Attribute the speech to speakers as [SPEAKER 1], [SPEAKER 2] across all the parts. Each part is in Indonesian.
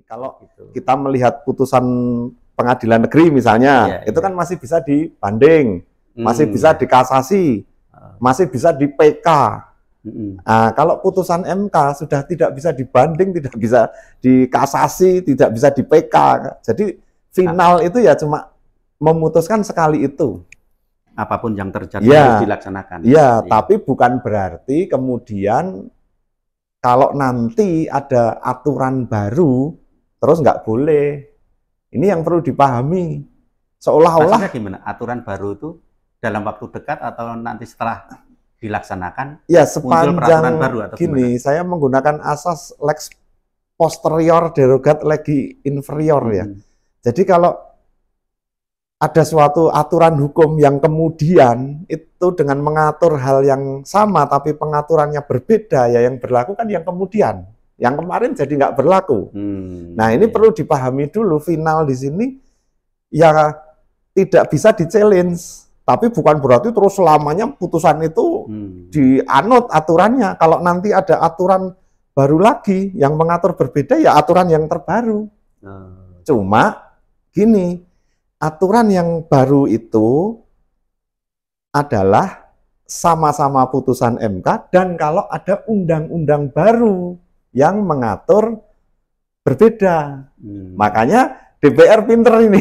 [SPEAKER 1] Kalau
[SPEAKER 2] gitu.
[SPEAKER 1] kita melihat putusan pengadilan negeri misalnya, itu kan masih bisa dibanding, masih bisa dikasasi, masih bisa di PK. Nah, kalau putusan MK sudah tidak bisa dibanding, tidak bisa dikasasi, tidak bisa di PK. Jadi final itu ya cuma memutuskan sekali itu.
[SPEAKER 2] Apapun yang terjadi
[SPEAKER 1] Ya,
[SPEAKER 2] harus dilaksanakan.
[SPEAKER 1] ya, tapi bukan berarti kemudian kalau nanti ada aturan baru, terus nggak boleh. Ini yang perlu dipahami. Seolah-olah
[SPEAKER 2] maksudnya gimana? Aturan baru itu dalam waktu dekat atau nanti setelah dilaksanakan
[SPEAKER 1] ya
[SPEAKER 2] muncul peraturan baru atau
[SPEAKER 1] gini,
[SPEAKER 2] gimana?
[SPEAKER 1] saya menggunakan asas lex posterior derogat legi inferior ya. Jadi kalau ada suatu aturan hukum yang kemudian itu dengan mengatur hal yang sama tapi pengaturannya berbeda, ya yang berlaku kan yang kemudian. Yang kemarin jadi nggak berlaku. Nah, ini perlu dipahami dulu, final di sini ya tidak bisa di-challenge. Tapi bukan berarti terus selamanya putusan itu dianut aturannya. Kalau nanti ada aturan baru lagi yang mengatur berbeda, ya aturan yang terbaru. Cuma gini, aturan yang baru itu adalah sama-sama putusan MK dan kalau ada undang-undang baru yang mengatur berbeda. Makanya DPR pinter ini.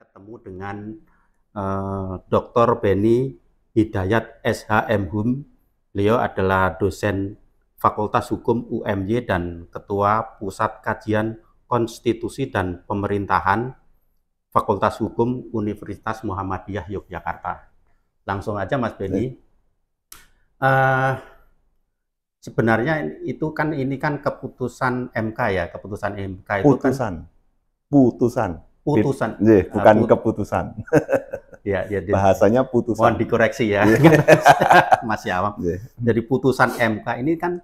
[SPEAKER 2] Ketemu dengan Dr. Beni Hidayat SHM. Beliau adalah dosen Fakultas Hukum UMY dan Ketua Pusat Kajian Konstitusi dan Pemerintahan Fakultas Hukum Universitas Muhammadiyah Yogyakarta. Langsung aja Mas Beni. Sebenarnya itu kan ini kan keputusan MK ya, keputusan MK itu
[SPEAKER 1] putusan. Bukan keputusan.
[SPEAKER 2] Ya,
[SPEAKER 1] bahasanya putusan.
[SPEAKER 2] Mohon dikoreksi ya, masih awam. Jadi putusan MK ini kan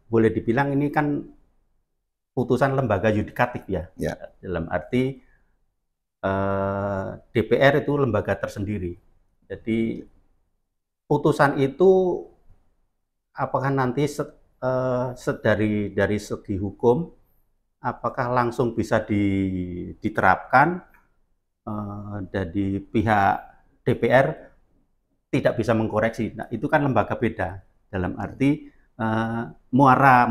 [SPEAKER 2] boleh dibilang ini kan putusan lembaga yudikatif ya. Dalam arti DPR itu lembaga tersendiri. Jadi putusan itu apakah nanti dari segi hukum apakah langsung bisa diterapkan dari pihak DPR tidak bisa mengkoreksi. Nah, itu kan lembaga beda. Dalam arti muara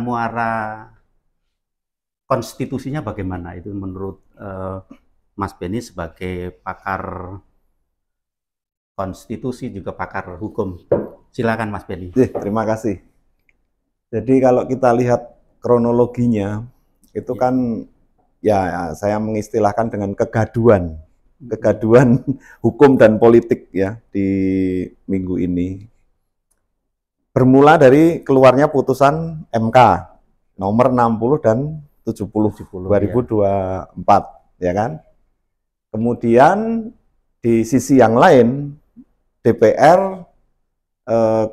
[SPEAKER 2] konstitusinya bagaimana? Itu menurut Mas Beni sebagai pakar konstitusi juga pakar hukum. Silakan Mas Beni.
[SPEAKER 1] Terima kasih. Jadi kalau kita lihat kronologinya, itu kan ya saya mengistilahkan dengan kegaduan hukum dan politik ya di minggu ini. Bermula dari keluarnya putusan MK nomor 60 dan 70 2024 ya kan. Kemudian di sisi yang lain DPR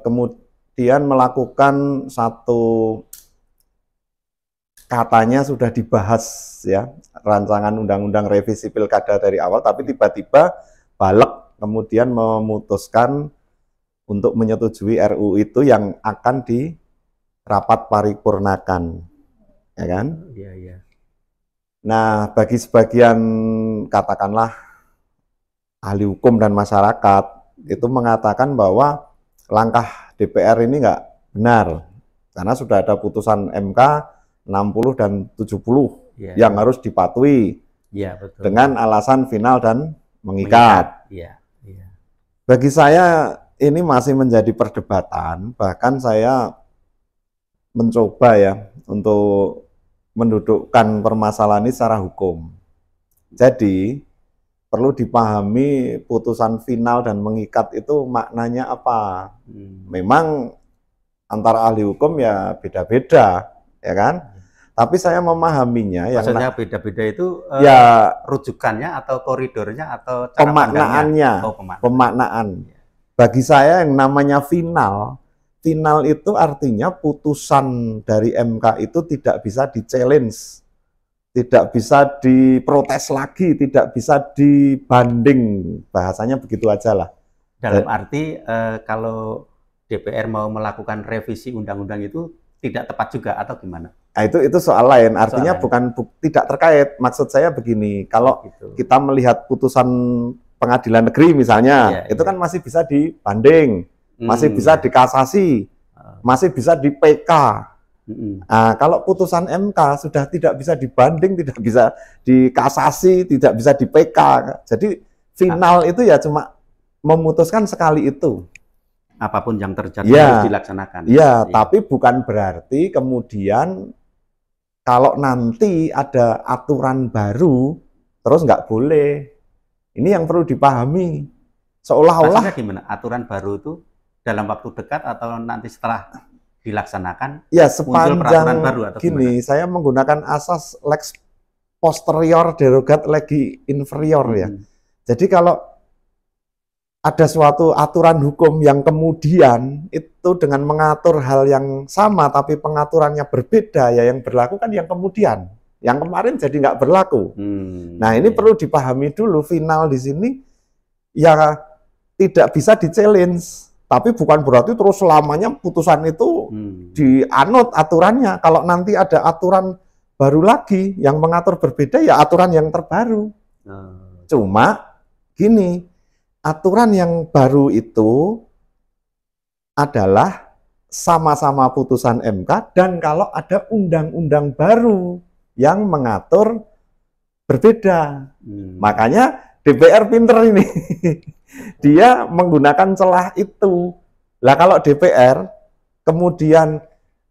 [SPEAKER 1] kemudian melakukan satu, katanya sudah dibahas ya rancangan undang-undang revisi pilkada dari awal, tapi tiba-tiba balik kemudian memutuskan untuk menyetujui RUU itu yang akan di rapat paripurnakan, ya kan?
[SPEAKER 2] Iya.
[SPEAKER 1] Nah, bagi sebagian katakanlah ahli hukum dan masyarakat itu mengatakan bahwa langkah DPR ini nggak benar karena sudah ada putusan MK 60 dan 70 yang harus dipatuhi
[SPEAKER 2] betul.
[SPEAKER 1] Dengan alasan final dan mengikat. Bagi saya ini masih menjadi perdebatan, bahkan saya mencoba ya untuk mendudukkan permasalahan ini secara hukum. Jadi perlu dipahami putusan final dan mengikat itu maknanya apa. Memang antara ahli hukum ya beda-beda, ya kan? Tapi saya memahaminya.
[SPEAKER 2] Maksudnya beda-beda itu ya rujukannya atau koridornya atau cara
[SPEAKER 1] pemaknaannya, pemaknaan. Bagi saya yang namanya final itu artinya putusan dari MK itu tidak bisa di-challenge tidak bisa diprotes lagi, tidak bisa dibanding, bahasanya begitu aja lah.
[SPEAKER 2] Dalam arti kalau DPR mau melakukan revisi undang-undang itu tidak tepat juga atau gimana?
[SPEAKER 1] Nah, itu soal lain, artinya tidak terkait. Maksud saya begini, kalau kita melihat putusan pengadilan negeri misalnya, itu kan masih bisa dibanding, masih bisa dikasasi, masih bisa di PK. Nah, kalau putusan MK sudah tidak bisa dibanding, tidak bisa dikasasi, tidak bisa di PK. Jadi final itu ya cuma memutuskan sekali itu.
[SPEAKER 2] Apapun yang terjadi harus dilaksanakan.
[SPEAKER 1] Iya, tapi bukan berarti kemudian kalau nanti ada aturan baru terus nggak boleh. Ini yang perlu dipahami. Seolah-olah
[SPEAKER 2] gimana? Aturan baru itu dalam waktu dekat atau nanti setelah dilaksanakan?
[SPEAKER 1] Ya, sepanjang
[SPEAKER 2] baru atau
[SPEAKER 1] gini, gimana? Saya menggunakan asas lex posterior derogat legi inferior ya. Jadi kalau ada suatu aturan hukum yang kemudian itu dengan mengatur hal yang sama tapi pengaturannya berbeda, ya yang berlaku kan yang kemudian. Yang kemarin jadi nggak berlaku. Nah, ini perlu dipahami dulu, final di sini ya tidak bisa di-challenge. Tapi bukan berarti terus selamanya putusan itu dianut aturannya. Kalau nanti ada aturan baru lagi yang mengatur berbeda, ya aturan yang terbaru. Cuma gini, aturan yang baru itu adalah sama-sama putusan MK dan kalau ada undang-undang baru yang mengatur berbeda. Makanya DPR pinter ini. Dia menggunakan celah itu. Lah kalau DPR kemudian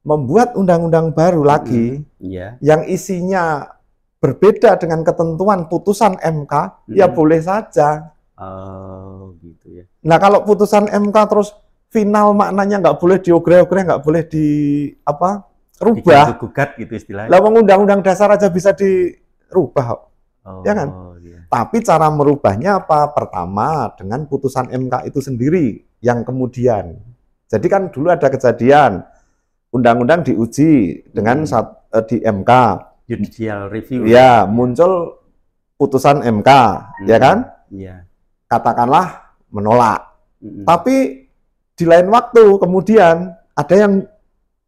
[SPEAKER 1] membuat undang-undang baru lagi yang isinya berbeda dengan ketentuan putusan MK, ya boleh saja.
[SPEAKER 2] Oh, gitu ya.
[SPEAKER 1] Nah, kalau putusan MK terus final maknanya nggak boleh diogreh-ogreh, nggak boleh rubah.
[SPEAKER 2] Gugat gitu istilahnya.
[SPEAKER 1] Lah undang-undang dasar aja bisa dirubah. Ya kan? Iya. Tapi cara merubahnya apa? Pertama, dengan putusan MK itu sendiri yang kemudian. Jadi kan dulu ada kejadian, undang-undang diuji dengan di MK.
[SPEAKER 2] Judicial review.
[SPEAKER 1] Ya, muncul putusan MK, ya kan?
[SPEAKER 2] Iya.
[SPEAKER 1] Katakanlah menolak. Tapi di lain waktu kemudian ada yang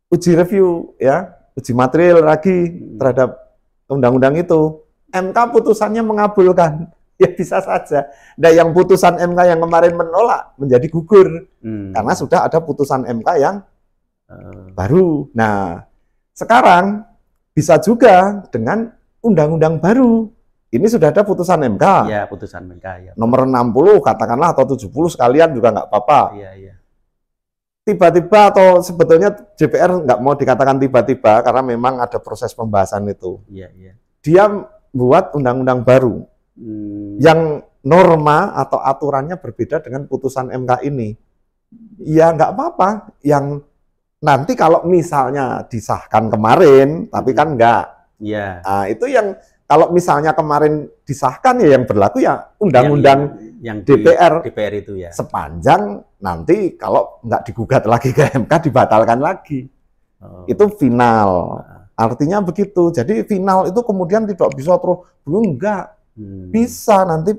[SPEAKER 1] uji review, ya, uji material lagi terhadap undang-undang itu. MK putusannya mengabulkan, ya bisa saja. Nah, yang putusan MK yang kemarin menolak menjadi gugur karena sudah ada putusan MK yang baru. Nah, sekarang bisa juga dengan undang-undang baru. Ini sudah ada putusan MK.
[SPEAKER 2] Ya, putusan MK ya.
[SPEAKER 1] Nomor 60 katakanlah atau 70 sekalian juga nggak apa-apa.
[SPEAKER 2] Iya, iya.
[SPEAKER 1] Tiba-tiba atau sebetulnya DPR nggak mau dikatakan tiba-tiba karena memang ada proses pembahasan itu.
[SPEAKER 2] Iya, iya.
[SPEAKER 1] Dia buat undang-undang baru yang norma atau aturannya berbeda dengan putusan MK ini. Ya nggak apa-apa. Yang nanti kalau misalnya disahkan kemarin, tapi kan nggak.
[SPEAKER 2] Iya.
[SPEAKER 1] Nah, itu yang kalau misalnya kemarin disahkan ya yang berlaku ya undang-undang
[SPEAKER 2] yang
[SPEAKER 1] DPR
[SPEAKER 2] itu ya.
[SPEAKER 1] Sepanjang nanti kalau nggak digugat lagi ke MK dibatalkan lagi. Itu final. Artinya begitu. Jadi final itu kemudian tidak bisa terus enggak. Bisa nanti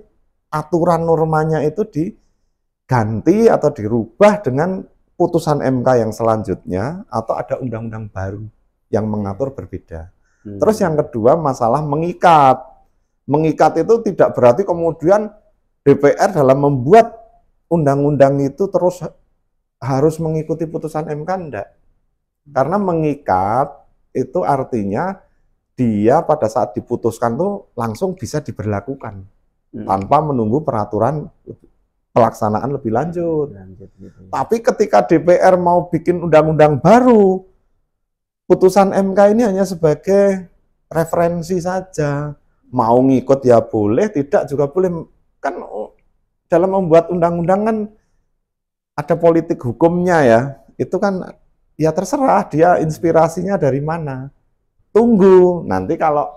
[SPEAKER 1] aturan normanya itu diganti atau dirubah dengan putusan MK yang selanjutnya atau ada undang-undang baru yang mengatur berbeda. Terus yang kedua masalah mengikat. Mengikat itu tidak berarti kemudian DPR dalam membuat undang-undang itu terus harus mengikuti putusan MK, enggak. Karena mengikat itu artinya dia pada saat diputuskan tuh langsung bisa diberlakukan tanpa menunggu peraturan pelaksanaan lebih lanjut.
[SPEAKER 2] Gitu.
[SPEAKER 1] Tapi ketika DPR mau bikin undang-undang baru, putusan MK ini hanya sebagai referensi saja. Mau ngikut ya boleh, tidak juga boleh. Kan dalam membuat undang-undang kan ada politik hukumnya ya. Itu kan ya terserah dia inspirasinya dari mana. Tunggu, nanti kalau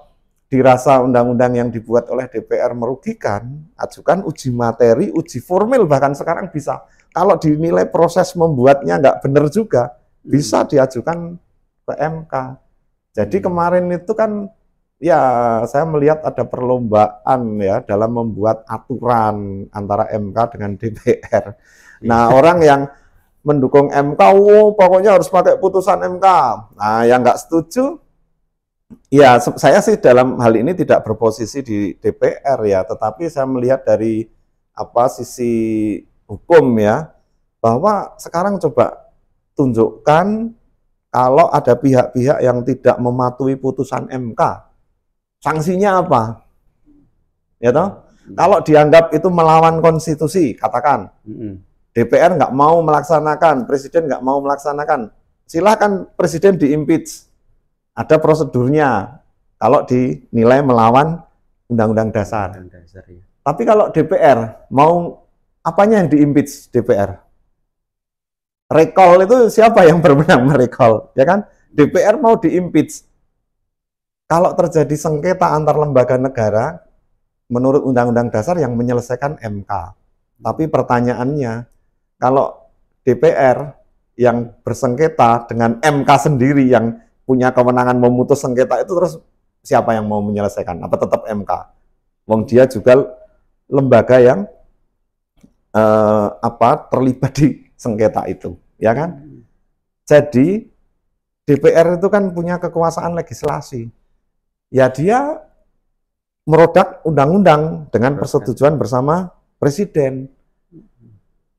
[SPEAKER 1] dirasa undang-undang yang dibuat oleh DPR merugikan, ajukan uji materi, uji formil, bahkan sekarang bisa. Kalau dinilai proses membuatnya nggak benar juga, bisa diajukan ke MK. Jadi kemarin itu kan ya saya melihat ada perlombaan ya dalam membuat aturan antara MK dengan DPR. Nah, orang yang mendukung MK, oh, pokoknya harus pakai putusan MK. Nah, yang nggak setuju, ya saya sih dalam hal ini tidak berposisi di DPR ya, tetapi saya melihat dari sisi hukum ya, bahwa sekarang coba tunjukkan kalau ada pihak-pihak yang tidak mematuhi putusan MK, sanksinya apa? Ya toh? Kalau dianggap itu melawan konstitusi, katakan DPR nggak mau melaksanakan, presiden nggak mau melaksanakan, silahkan presiden di-impeach. Ada prosedurnya kalau dinilai melawan Undang-Undang Dasar.
[SPEAKER 2] Ya.
[SPEAKER 1] Tapi kalau DPR mau apanya yang di-impeach DPR? Recall itu siapa yang berwenang merecall, ya kan? DPR mau di-impeach. Kalau terjadi sengketa antar lembaga negara, menurut Undang-Undang Dasar yang menyelesaikan MK. Tapi pertanyaannya, kalau DPR yang bersengketa dengan MK sendiri yang punya kewenangan memutus sengketa itu, terus siapa yang mau menyelesaikan? Apa tetap MK? Wong dia juga lembaga yang terlibat di sengketa itu, ya kan? Jadi DPR itu kan punya kekuasaan legislasi. Ya dia merodak undang-undang dengan persetujuan bersama presiden.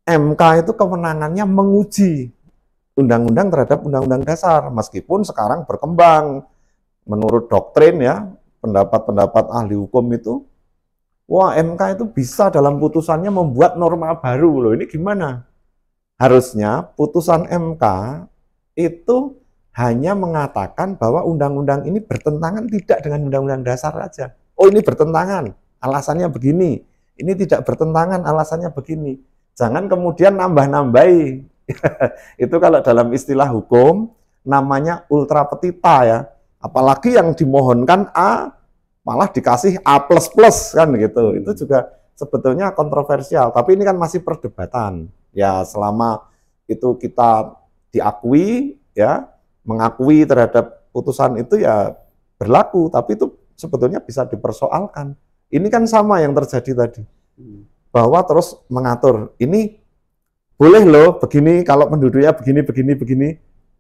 [SPEAKER 1] MK itu kewenangannya menguji undang-undang terhadap undang-undang dasar, meskipun sekarang berkembang menurut doktrin ya, pendapat-pendapat ahli hukum itu, wah MK itu bisa dalam putusannya membuat norma baru loh. Ini gimana? Harusnya putusan MK itu hanya mengatakan bahwa undang-undang ini bertentangan tidak dengan undang-undang dasar aja. Oh ini bertentangan, alasannya begini. Ini tidak bertentangan, alasannya begini. Jangan kemudian nambah-nambahi. Itu kalau dalam istilah hukum namanya ultra petita ya. Apalagi yang dimohonkan A malah dikasih A++ kan gitu. Itu juga sebetulnya kontroversial, tapi ini kan masih perdebatan. Ya selama itu kita diakui ya, mengakui terhadap putusan itu ya berlaku, tapi itu sebetulnya bisa dipersoalkan. Ini kan sama yang terjadi tadi. Bahwa terus mengatur ini boleh loh begini kalau penduduknya begini.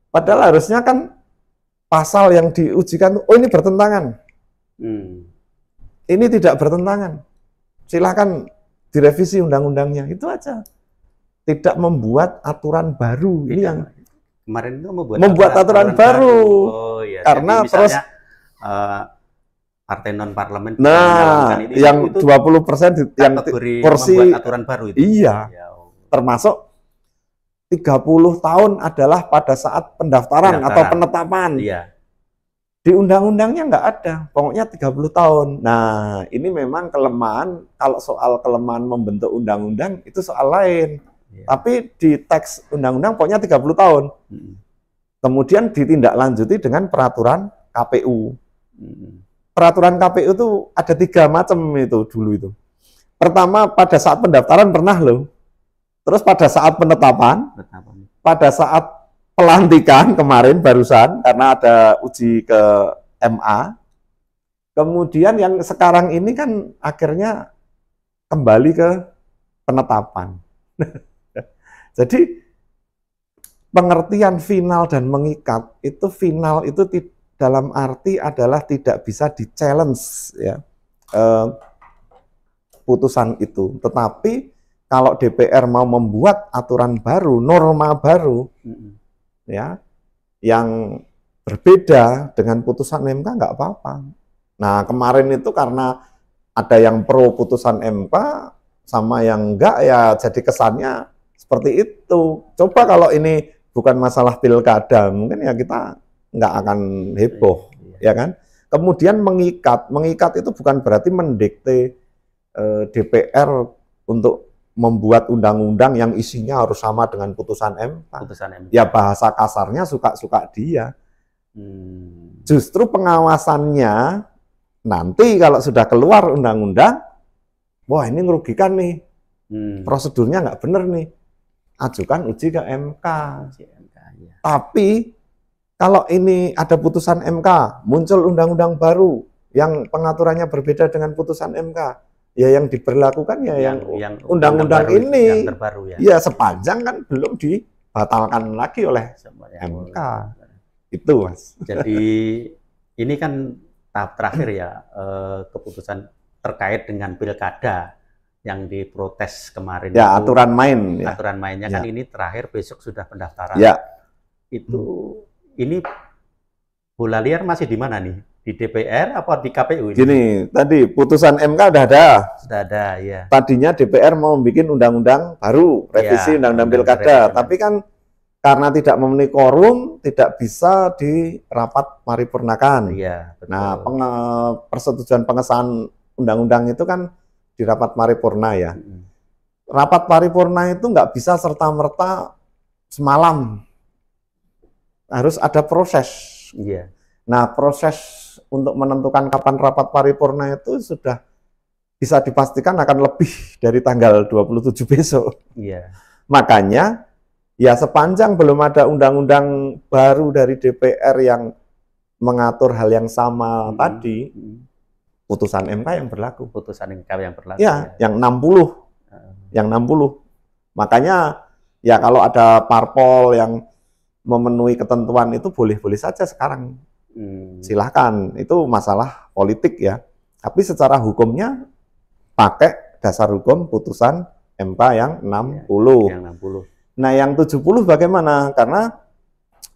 [SPEAKER 1] Padahal harusnya kan pasal yang diujikan, oh ini bertentangan. Ini tidak bertentangan. Silahkan direvisi undang-undangnya, itu aja. Tidak membuat aturan baru. Ini yang
[SPEAKER 2] kemarin itu
[SPEAKER 1] membuat aturan baru.
[SPEAKER 2] Oh, iya.
[SPEAKER 1] Karena
[SPEAKER 2] jadi misalnya, partai non parlemen
[SPEAKER 1] ini yang itu 20% yang kursi
[SPEAKER 2] membuat aturan baru itu.
[SPEAKER 1] Iya. Termasuk 30 tahun adalah pada saat pendaftaran atau penetapan.
[SPEAKER 2] Iya.
[SPEAKER 1] Di undang-undangnya nggak ada, pokoknya 30 tahun. Nah, ini memang kelemahan, kalau soal kelemahan membentuk undang-undang itu soal lain. Iya. Tapi di teks undang-undang pokoknya 30 tahun. Kemudian ditindaklanjuti dengan peraturan KPU. Peraturan KPU itu ada 3 macam itu dulu itu. Pertama pada saat pendaftaran pernah loh. Terus pada saat penetapan, pada saat pelantikan kemarin barusan karena ada uji ke MA. Kemudian yang sekarang ini kan akhirnya kembali ke penetapan. Jadi pengertian final dan mengikat itu, final itu dalam arti adalah tidak bisa di-challenge ya putusan itu. Tetapi kalau DPR mau membuat aturan baru, norma baru, ya, yang berbeda dengan putusan MK nggak apa-apa. Nah kemarin itu karena ada yang pro putusan MK sama yang enggak, ya jadi kesannya seperti itu. Coba kalau ini bukan masalah pilkada, mungkin ya kita nggak akan heboh, ya kan? Kemudian mengikat itu bukan berarti mendikte DPR untuk membuat undang-undang yang isinya harus sama dengan putusan MK. Ya bahasa kasarnya suka-suka dia. Justru pengawasannya nanti kalau sudah keluar undang-undang, wah ini merugikan nih, prosedurnya nggak bener nih, ajukan uji ke MK. Tapi kalau ini ada putusan MK, muncul undang-undang baru, yang pengaturannya berbeda dengan putusan MK? Ya yang diberlakukan ya yang undang-undang ini.
[SPEAKER 2] Yang terbaru ya.
[SPEAKER 1] Ya sepanjang kan belum dibatalkan lagi oleh MK. Itu Mas.
[SPEAKER 2] Jadi ini kan tahap terakhir ya, keputusan terkait dengan pilkada yang diprotes kemarin.
[SPEAKER 1] Ya,
[SPEAKER 2] itu,
[SPEAKER 1] aturan main.
[SPEAKER 2] Aturan mainnya
[SPEAKER 1] ya.
[SPEAKER 2] Kan ini terakhir, besok sudah pendaftaran.
[SPEAKER 1] Ya.
[SPEAKER 2] Itu ini bola liar masih di mana nih? Di DPR apa di KPU ini?
[SPEAKER 1] Gini, tadi putusan MK udah ada.
[SPEAKER 2] Sudah ada, ya.
[SPEAKER 1] Tadinya DPR mau bikin undang-undang baru, revisi undang-undang pilkada, tapi kan karena tidak memenuhi quorum, tidak bisa dirapat paripurnakan.
[SPEAKER 2] Iya, betul.
[SPEAKER 1] Nah, persetujuan pengesahan undang-undang itu kan di rapat paripurna ya. Rapat paripurna itu nggak bisa serta-merta semalam. Harus ada proses.
[SPEAKER 2] Iya.
[SPEAKER 1] Nah, proses untuk menentukan kapan rapat paripurna itu sudah bisa dipastikan akan lebih dari tanggal 27 besok.
[SPEAKER 2] Iya.
[SPEAKER 1] Makanya, ya sepanjang belum ada undang-undang baru dari DPR yang mengatur hal yang sama tadi, putusan MK yang berlaku.
[SPEAKER 2] Putusan MK yang berlaku.
[SPEAKER 1] Ya, yang 60. Yang 60. Makanya, ya kalau ada parpol yang memenuhi ketentuan itu boleh-boleh saja sekarang. Silahkan, itu masalah politik ya. Tapi secara hukumnya pakai dasar hukum putusan MK yang 60.
[SPEAKER 2] Yang 60.
[SPEAKER 1] Nah, yang 70 bagaimana? Karena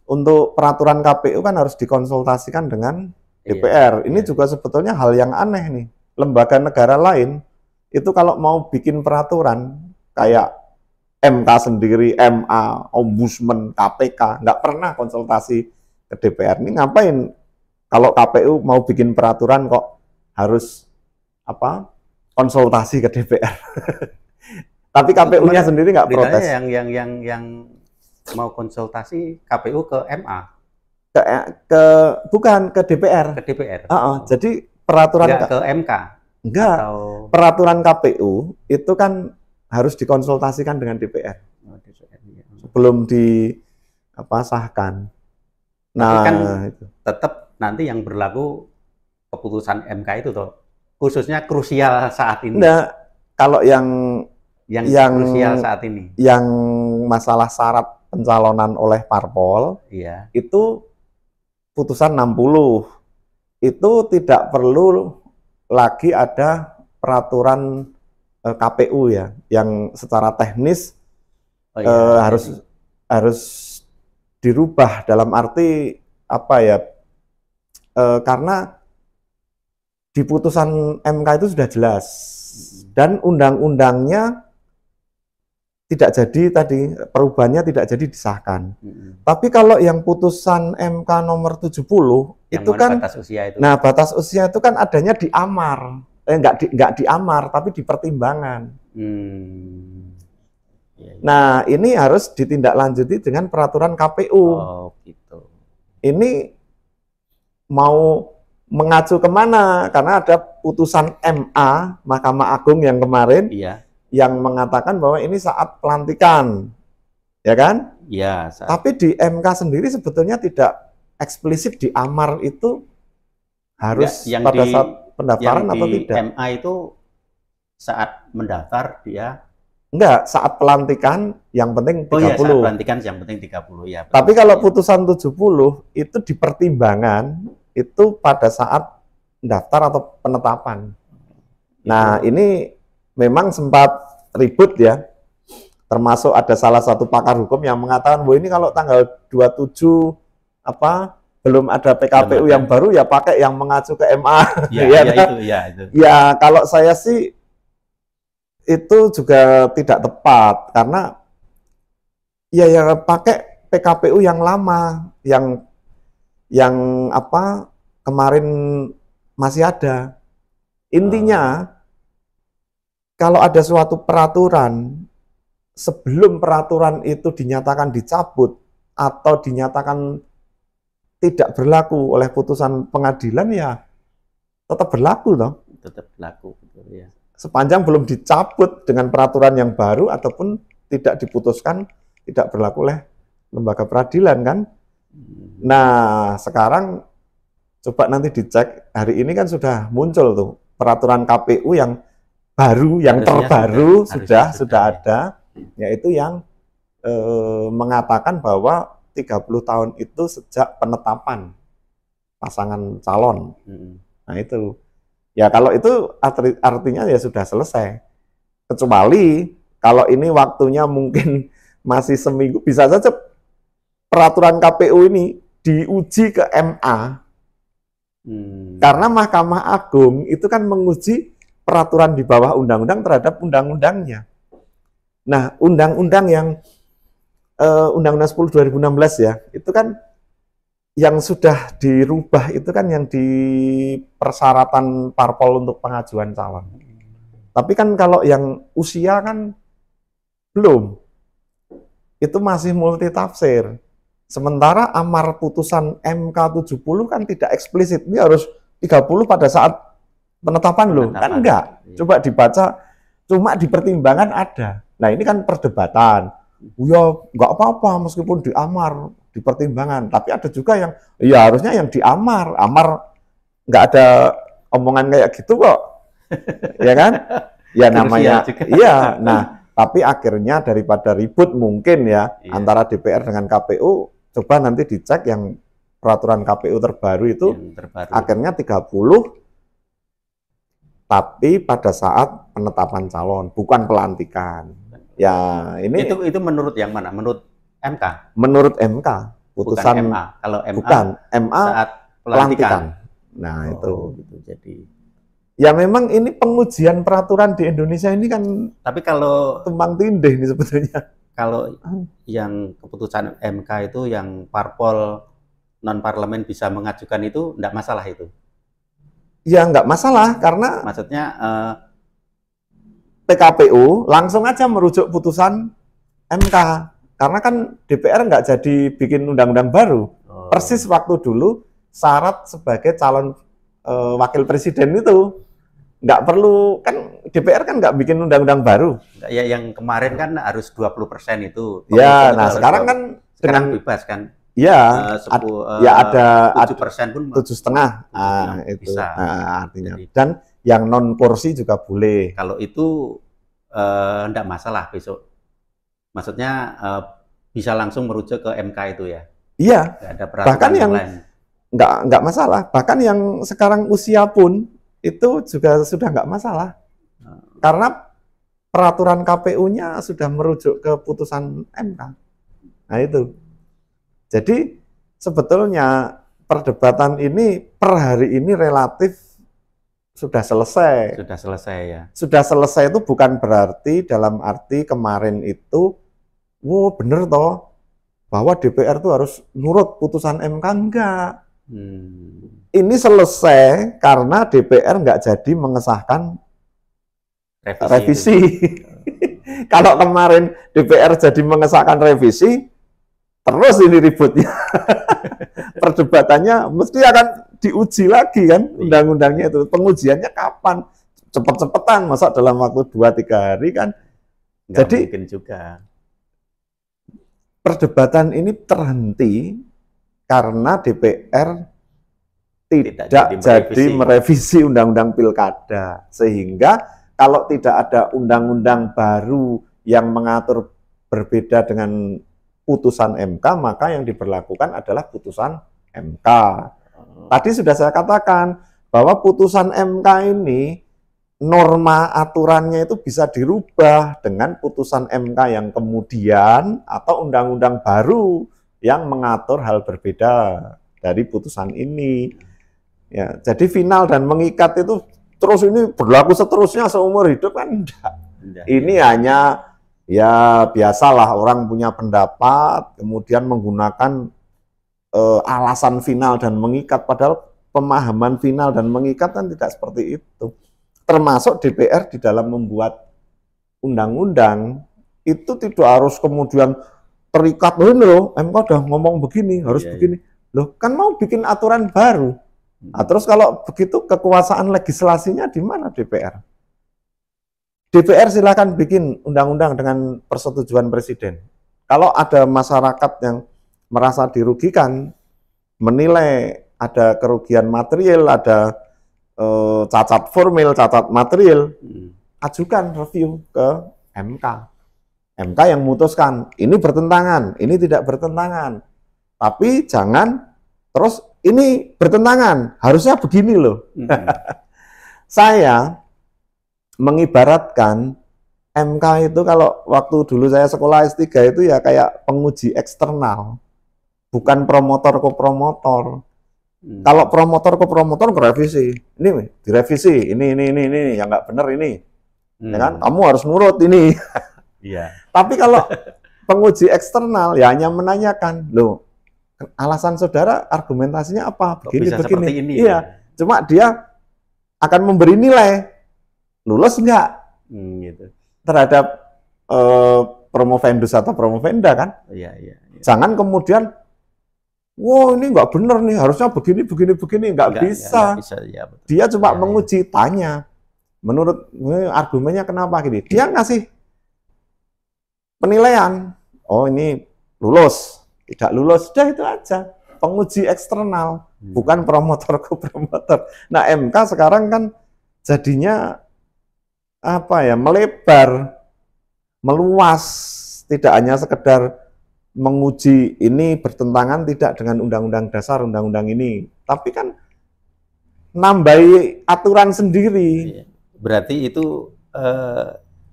[SPEAKER 1] untuk peraturan KPU kan harus dikonsultasikan dengan DPR. Ini juga sebetulnya hal yang aneh nih. Lembaga negara lain itu kalau mau bikin peraturan kayak MK sendiri, MA, Ombudsman, KPK, nggak pernah konsultasi ke DPR. Ini ngapain? Kalau KPU mau bikin peraturan kok harus konsultasi ke DPR. Tapi KPU-nya sendiri nggak protes.
[SPEAKER 2] Yang mau konsultasi KPU ke MA.
[SPEAKER 1] Bukan ke DPR.
[SPEAKER 2] Ke DPR.
[SPEAKER 1] Jadi peraturan
[SPEAKER 2] ke MK.
[SPEAKER 1] Enggak. Atau... Peraturan KPU itu kan harus dikonsultasikan dengan DPR. Sebelum disahkan. Nah,
[SPEAKER 2] tapi kan itu tetap nanti yang berlaku keputusan MK itu toh. Khususnya krusial saat ini.
[SPEAKER 1] Enggak. Kalau yang
[SPEAKER 2] krusial saat ini.
[SPEAKER 1] Yang masalah syarat pencalonan oleh parpol,
[SPEAKER 2] iya.
[SPEAKER 1] Itu putusan 60. Itu tidak perlu lagi ada peraturan KPU ya, yang secara teknis harus dirubah dalam arti karena di putusan MK itu sudah jelas dan undang-undangnya tidak jadi tadi, perubahannya tidak jadi disahkan. Tapi kalau yang putusan MK nomor 70 yang itu kan
[SPEAKER 2] batas usia itu.
[SPEAKER 1] Nah, batas usia itu kan adanya di amar. Enggak di amar tapi di pertimbangan. Nah, ini harus ditindaklanjuti dengan peraturan KPU.
[SPEAKER 2] Oh, gitu.
[SPEAKER 1] Ini mau mengacu kemana? Karena ada putusan MA, Mahkamah Agung yang kemarin, yang mengatakan bahwa ini saat pelantikan, ya kan?
[SPEAKER 2] Iya.
[SPEAKER 1] Tapi di MK sendiri sebetulnya tidak eksplisit di amar itu harus pada saat pendaftaran atau tidak?
[SPEAKER 2] MA itu saat mendaftar dia.
[SPEAKER 1] Enggak, saat pelantikan yang penting 30.
[SPEAKER 2] Oh iya, saat pelantikan yang penting 30 ya.
[SPEAKER 1] Tapi kalau putusan 70 itu di pertimbangan itu pada saat daftar atau penetapan. Nah, ini memang sempat ribut ya. Termasuk ada salah satu pakar hukum yang mengatakan bahwa ini kalau tanggal 27 belum ada PKPU yang baru ya pakai yang mengacu ke MA.
[SPEAKER 2] Itu.
[SPEAKER 1] Ya, kalau saya sih itu juga tidak tepat karena ya pakai PKPU yang lama yang kemarin masih ada. Intinya kalau ada suatu peraturan sebelum peraturan itu dinyatakan dicabut atau dinyatakan tidak berlaku oleh putusan pengadilan ya tetap berlaku toh.
[SPEAKER 2] Tetap berlaku, betul ya.
[SPEAKER 1] Sepanjang belum dicabut dengan peraturan yang baru ataupun tidak diputuskan tidak berlaku oleh lembaga peradilan kan. Nah, sekarang Coba nanti dicek, hari ini kan sudah muncul tuh peraturan KPU yang baru, yang terbaru sudah ada, yaitu yang mengatakan bahwa 30 tahun itu sejak penetapan pasangan calon. Nah itu, ya kalau itu artinya ya sudah selesai. Kecuali kalau ini waktunya mungkin masih seminggu, bisa saja peraturan KPU ini diuji ke MA. Karena Mahkamah Agung itu kan menguji peraturan di bawah undang-undang terhadap undang-undangnya. Nah, undang-undang yang Undang-Undang 10 2016 ya, itu kan yang sudah dirubah itu kan yang di persyaratan parpol untuk pengajuan calon. Tapi kan kalau yang usia kan belum. Itu masih multitafsir. Sementara amar putusan MK 70 kan tidak eksplisit. Ini harus 30 pada saat penetapan loh. Kan enggak. Coba dibaca, cuma di pertimbangan ada. Nah ini kan perdebatan. Ya enggak apa-apa meskipun diamar, di pertimbangan. Tapi ada juga yang, ya harusnya yang diamar. Amar enggak ada omongan kayak gitu kok. Ya kan? Ya namanya, iya. Nah, tapi akhirnya daripada ribut mungkin ya, antara DPR dengan KPU, coba nanti dicek yang peraturan KPU terbaru itu akhirnya 30 tapi pada saat penetapan calon, bukan pelantikan. Ya, ini
[SPEAKER 2] itu menurut yang mana? Menurut MK?
[SPEAKER 1] Menurut MK, putusan
[SPEAKER 2] bukan MA. Kalau MA
[SPEAKER 1] bukan MA
[SPEAKER 2] saat pelantikan.
[SPEAKER 1] Nah, itu
[SPEAKER 2] gitu. Jadi
[SPEAKER 1] ya memang ini pengujian peraturan di Indonesia ini kan,
[SPEAKER 2] tapi kalau
[SPEAKER 1] tumpang tindih ini sebetulnya.
[SPEAKER 2] Kalau yang keputusan MK itu yang parpol non-parlemen bisa mengajukan itu enggak masalah itu?
[SPEAKER 1] Ya enggak masalah, karena
[SPEAKER 2] maksudnya
[SPEAKER 1] PKPU langsung aja merujuk putusan MK. Karena kan DPR enggak jadi bikin undang-undang baru. Persis waktu dulu syarat sebagai calon wakil presiden itu nggak perlu, kan DPR kan nggak bikin undang-undang baru.
[SPEAKER 2] Ya yang kemarin kan harus 20% itu.
[SPEAKER 1] Ya, nah sekarang kan
[SPEAKER 2] dengan bebas kan.
[SPEAKER 1] Ya, ya ada
[SPEAKER 2] 7% pun
[SPEAKER 1] 7,5. Itu
[SPEAKER 2] bisa.
[SPEAKER 1] Artinya. Dan yang non kursi juga boleh.
[SPEAKER 2] Kalau itu enggak masalah besok. Maksudnya bisa langsung merujuk ke MK itu ya.
[SPEAKER 1] Iya.
[SPEAKER 2] Ada bahkan yang lain.
[SPEAKER 1] Enggak masalah. Bahkan yang sekarang usia pun itu juga sudah nggak masalah. Karena peraturan KPU-nya sudah merujuk ke putusan MK. Nah itu. Jadi sebetulnya perdebatan ini per hari ini relatif sudah selesai.
[SPEAKER 2] Sudah selesai ya.
[SPEAKER 1] Sudah selesai itu bukan berarti dalam arti kemarin itu, wow bener toh, bahwa DPR itu harus nurut putusan MK, enggak. Ini selesai karena DPR nggak jadi mengesahkan revisi. Kalau kemarin DPR jadi mengesahkan revisi, terus ini ributnya. Perdebatannya mesti akan diuji lagi kan undang-undangnya itu. Pengujiannya kapan? Cepet-cepetan, masa dalam waktu 2-3 hari kan?
[SPEAKER 2] Nggak
[SPEAKER 1] jadi
[SPEAKER 2] mungkin juga.
[SPEAKER 1] Perdebatan ini terhenti karena DPR tidak jadi merevisi undang-undang pilkada. Sehingga kalau tidak ada undang-undang baru yang mengatur berbeda dengan putusan MK, maka yang diberlakukan adalah putusan MK. Tadi sudah saya katakan bahwa putusan MK ini norma aturannya itu bisa dirubah dengan putusan MK yang kemudian atau undang-undang baru yang mengatur hal berbeda dari putusan ini. Ya, jadi final dan mengikat itu terus ini berlaku seterusnya seumur hidup kan enggak. Ini hanya ya biasalah orang punya pendapat kemudian menggunakan alasan final dan mengikat, padahal pemahaman final dan mengikat kan tidak seperti itu. Termasuk DPR di dalam membuat undang-undang itu tidak harus kemudian terikat, loh MK udah ngomong begini harus begini. Loh kan mau bikin aturan baru. Nah, terus kalau begitu kekuasaan legislasinya di mana DPR? DPR silakan bikin undang-undang dengan persetujuan presiden. Kalau ada masyarakat yang merasa dirugikan, menilai ada kerugian material, ada cacat formil, cacat material, ajukan review ke MK. MK yang memutuskan, ini bertentangan, ini tidak bertentangan. Tapi jangan terus ini bertentangan, harusnya begini loh. Saya mengibaratkan MK itu kalau waktu dulu saya sekolah S3 itu ya kayak penguji eksternal, bukan promotor ke promotor. Kalau promotor ke promotor direvisi, ini direvisi, ini yang nggak benar ini, ya kan? Kamu harus nurut ini.
[SPEAKER 2] Iya.
[SPEAKER 1] Tapi kalau penguji eksternal ya hanya menanyakan, loh, alasan saudara argumentasinya apa? Begini,
[SPEAKER 2] bisa
[SPEAKER 1] begini.
[SPEAKER 2] Seperti ini,
[SPEAKER 1] iya, cuma dia akan memberi nilai, lulus nggak
[SPEAKER 2] gitu.
[SPEAKER 1] terhadap promovendus atau promovenda kan?
[SPEAKER 2] Iya.
[SPEAKER 1] Jangan kemudian, wow ini nggak benar nih, harusnya begini, nggak bisa.
[SPEAKER 2] Nggak bisa ya, betul.
[SPEAKER 1] Dia cuma menguji, tanya, menurut argumennya kenapa gini? Dia ngasih penilaian, oh ini lulus, tidak lulus, sudah itu aja. Penguji eksternal, bukan promotor ke promotor. Nah MK sekarang kan jadinya apa ya, melebar, meluas, tidak hanya sekedar menguji ini bertentangan tidak dengan undang-undang dasar, undang-undang ini, tapi kan nambahi aturan sendiri.
[SPEAKER 2] Berarti itu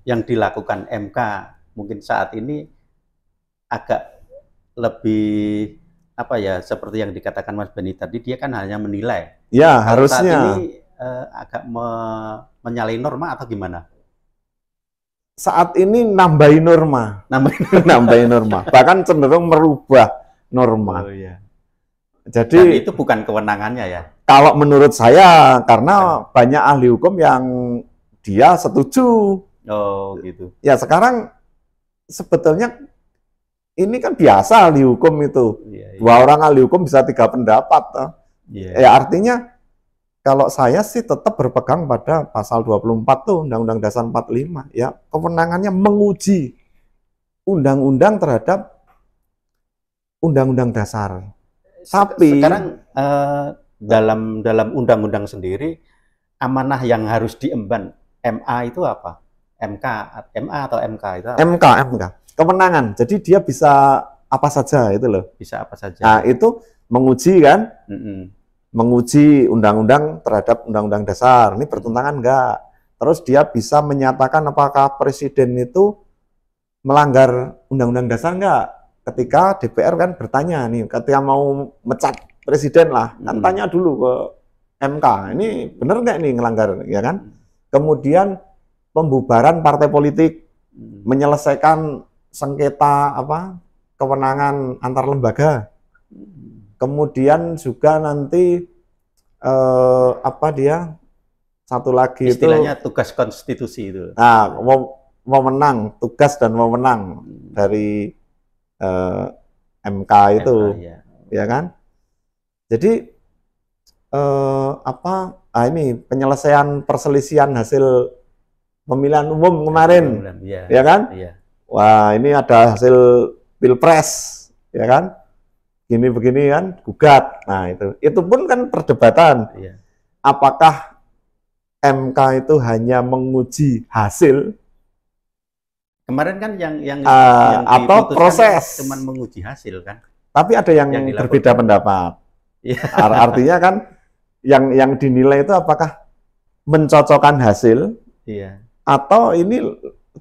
[SPEAKER 2] yang dilakukan MK mungkin saat ini agak lebih apa ya, seperti yang dikatakan Mas Beni tadi, dia kan hanya menilai.
[SPEAKER 1] Ya,
[SPEAKER 2] kalau
[SPEAKER 1] harusnya.
[SPEAKER 2] Saat ini agak menyalahi norma atau gimana?
[SPEAKER 1] Saat ini nambahi norma. Nambahi norma. Bahkan cenderung merubah norma.
[SPEAKER 2] Oh, iya.
[SPEAKER 1] Jadi
[SPEAKER 2] dan itu bukan kewenangannya ya?
[SPEAKER 1] Kalau menurut saya, karena banyak ahli hukum yang dia setuju.
[SPEAKER 2] Oh, gitu.
[SPEAKER 1] Ya sekarang sebetulnya ini kan biasa ahli hukum itu. Dua orang ahli hukum bisa 3 pendapat. Ya artinya kalau saya sih tetap berpegang pada pasal 24 tuh Undang-Undang Dasar 45. Ya kewenangannya menguji undang-undang terhadap undang-undang dasar. Tapi
[SPEAKER 2] sekarang dalam undang-undang sendiri, amanah yang harus diemban MA itu apa? MA atau MK itu apa?
[SPEAKER 1] MK. Kewenangan. Jadi dia bisa apa saja itu loh.
[SPEAKER 2] Bisa apa saja.
[SPEAKER 1] Nah, itu menguji kan? Menguji undang-undang terhadap undang-undang dasar. Ini bertentangan enggak? Terus dia bisa menyatakan apakah presiden itu melanggar undang-undang dasar enggak? Ketika DPR kan bertanya nih, ketika mau mecat presiden lah, kan tanya dulu ke MK, ini benar nggak nih ngelanggar, ya kan? Kemudian pembubaran partai politik, menyelesaikan sengketa kewenangan antar lembaga. Kemudian juga nanti satu lagi
[SPEAKER 2] istilahnya itu tugas konstitusi itu.
[SPEAKER 1] Nah, wewenang, tugas dan wewenang dari MK itu, ya kan? Jadi ini penyelesaian perselisihan hasil pemilihan umum kemarin, ya kan? Wah, ini ada hasil pilpres, ya kan? Gini begini kan, gugat. Nah itu pun kan perdebatan. Apakah MK itu hanya menguji hasil?
[SPEAKER 2] Kemarin kan yang
[SPEAKER 1] atau proses
[SPEAKER 2] cuma menguji hasil kan.
[SPEAKER 1] Tapi ada yang berbeda pendapat. Artinya kan yang dinilai itu apakah mencocokkan hasil atau ini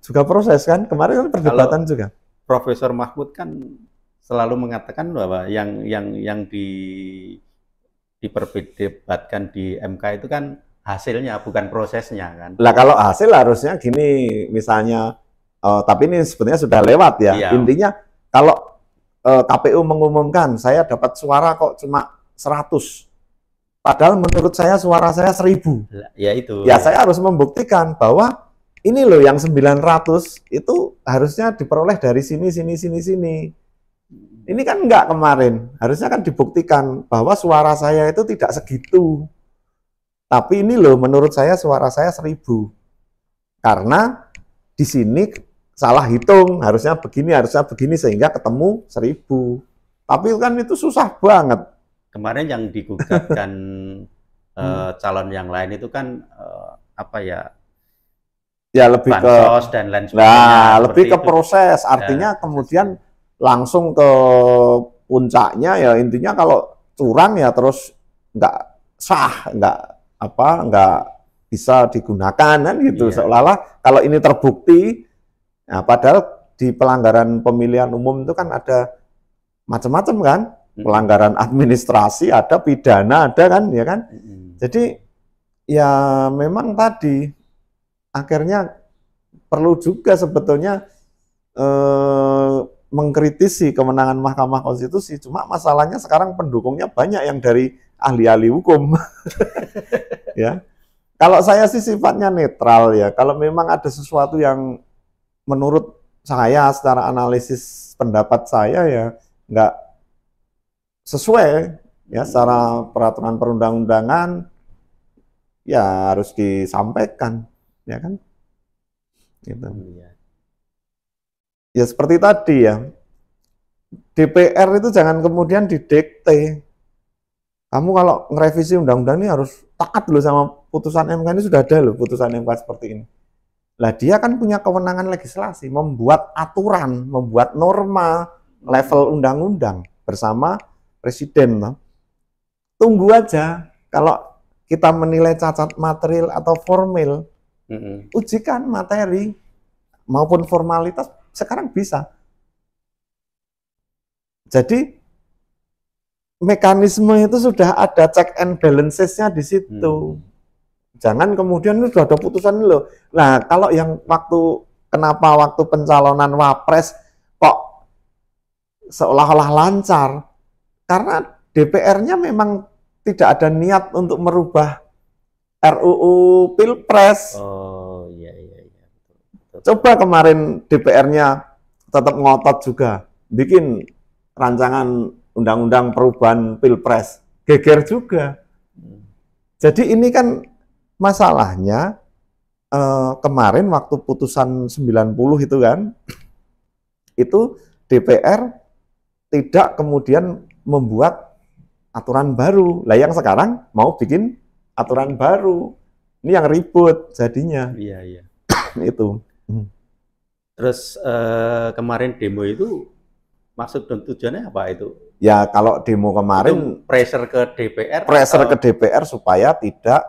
[SPEAKER 1] juga proses kan. Kemarin kan perdebatan juga.
[SPEAKER 2] Profesor Mahfud kan selalu mengatakan bahwa yang diperdebatkan di MK itu kan hasilnya, bukan prosesnya kan.
[SPEAKER 1] Lah kalau hasil harusnya gini, misalnya tapi ini sebenarnya sudah lewat ya. Intinya kalau KPU mengumumkan saya dapat suara kok cuma 100. Padahal menurut saya suara saya 1000.
[SPEAKER 2] Ya itu.
[SPEAKER 1] Ya saya harus membuktikan bahwa ini loh yang 900 itu harusnya diperoleh dari sini. Ini kan enggak kemarin. Harusnya kan dibuktikan bahwa suara saya itu tidak segitu. Tapi ini loh menurut saya suara saya 1000. Karena di sini salah hitung, harusnya begini sehingga ketemu 1000. Tapi kan itu susah banget.
[SPEAKER 2] kemarin yang digugatkan calon yang lain itu kan apa ya?
[SPEAKER 1] Ya lebih
[SPEAKER 2] bansos dan lain sebagainya.
[SPEAKER 1] Nah, lebih ke
[SPEAKER 2] itu.
[SPEAKER 1] proses. Artinya kemudian langsung ke puncaknya ya intinya kalau curang ya terus nggak sah, nggak bisa digunakan kan gitu. Seolah-olah kalau ini terbukti, nah padahal di pelanggaran pemilihan umum itu kan ada macam-macam kan, pelanggaran administrasi ada, pidana ada kan, ya kan. Jadi ya memang tadi akhirnya perlu juga sebetulnya mengkritisi kemenangan Mahkamah Konstitusi. Cuma masalahnya sekarang pendukungnya banyak yang dari ahli-ahli hukum. Ya, kalau saya sih sifatnya netral ya. Kalau memang ada sesuatu yang menurut saya secara analisis pendapat saya ya nggak sesuai ya secara peraturan perundang-undangan ya harus disampaikan, ya kan? Gitu. Ya seperti tadi ya, DPR itu jangan kemudian didikte. Kamu kalau ngerevisi undang-undang ini harus taat loh sama putusan MK, ini sudah ada loh putusan MK seperti ini. Lah dia kan punya kewenangan legislasi, membuat aturan, membuat norma level undang-undang bersama presiden. Loh. Tunggu aja, kalau kita menilai cacat material atau formil, ujikan materi maupun formalitas sekarang bisa. Jadi mekanisme itu sudah ada check and balances-nya di situ. Jangan kemudian itu sudah ada putusan loh. Nah, kalau yang kenapa waktu pencalonan Wapres kok seolah-olah lancar? Karena DPR-nya memang tidak ada niat untuk merubah RUU Pilpres.
[SPEAKER 2] Oh, iya.
[SPEAKER 1] Coba kemarin DPR-nya tetap ngotot juga, bikin rancangan undang-undang perubahan Pilpres, geger juga. Jadi ini kan masalahnya kemarin waktu putusan 90 itu kan, itu DPR tidak kemudian membuat aturan baru. Lah yang sekarang mau bikin aturan baru. Ini yang ribut jadinya.
[SPEAKER 2] Iya.
[SPEAKER 1] Itu.
[SPEAKER 2] Terus kemarin demo itu maksud dan tujuannya apa itu?
[SPEAKER 1] Ya kalau demo kemarin
[SPEAKER 2] itu pressure ke DPR.
[SPEAKER 1] Pressure ke DPR supaya tidak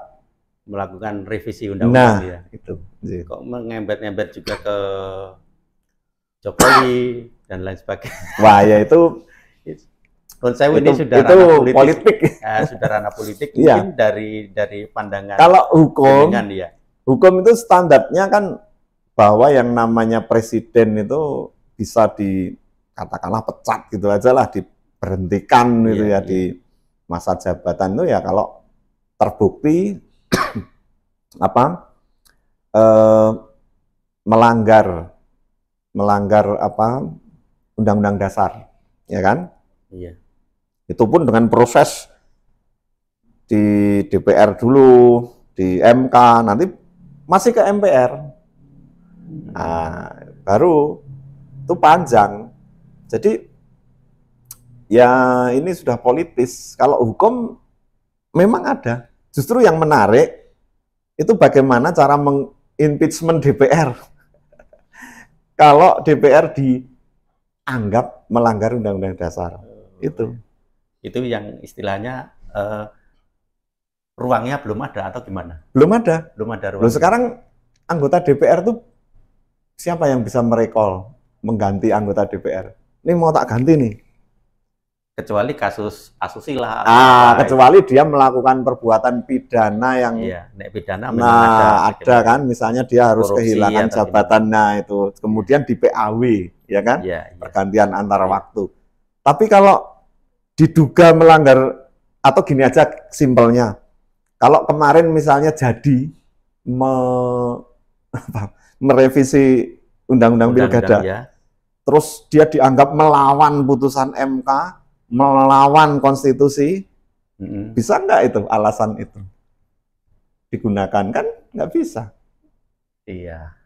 [SPEAKER 2] melakukan revisi undang-undang ya.
[SPEAKER 1] Itu.
[SPEAKER 2] Kok mengembet-embet juga ke Jokowi dan lain sebagainya.
[SPEAKER 1] Wah ya itu.
[SPEAKER 2] Ini sudah
[SPEAKER 1] ranah politik.
[SPEAKER 2] Sudah ranah politik. Mungkin dari pandangan.
[SPEAKER 1] Kalau hukum itu standarnya kan bahwa yang namanya presiden itu bisa katakanlah pecat gitu aja lah, diberhentikan gitu ya di masa jabatan itu ya kalau terbukti melanggar undang-undang dasar, ya kan?
[SPEAKER 2] Iya.
[SPEAKER 1] Itu pun dengan proses di DPR dulu, di MK, nanti masih ke MPR. Nah, baru itu panjang. Jadi ya ini sudah politis. Kalau hukum memang ada. Justru yang menarik itu bagaimana cara mengimpeachment DPR. Kalau DPR dianggap melanggar undang-undang dasar. Itu
[SPEAKER 2] yang istilahnya ruangnya belum ada atau gimana?
[SPEAKER 1] Belum ada
[SPEAKER 2] ruangnya.
[SPEAKER 1] Loh, sekarang anggota DPR tuh siapa yang bisa merecall mengganti anggota DPR? Ini mau tak ganti nih.
[SPEAKER 2] Kecuali kasus asusila.
[SPEAKER 1] Kecuali dia melakukan perbuatan pidana yang.
[SPEAKER 2] Iya, pidana memang
[SPEAKER 1] ada kan, misalnya dia harus kehilangan jabatannya itu, kemudian di PAW, ya kan? Pergantian antar waktu. Tapi kalau diduga melanggar, atau gini aja simpelnya, kalau kemarin misalnya jadi merevisi undang-undang pilkada, terus dia dianggap melawan putusan MK, melawan konstitusi, bisa nggak itu alasan itu digunakan? Kan nggak bisa.
[SPEAKER 2] Iya.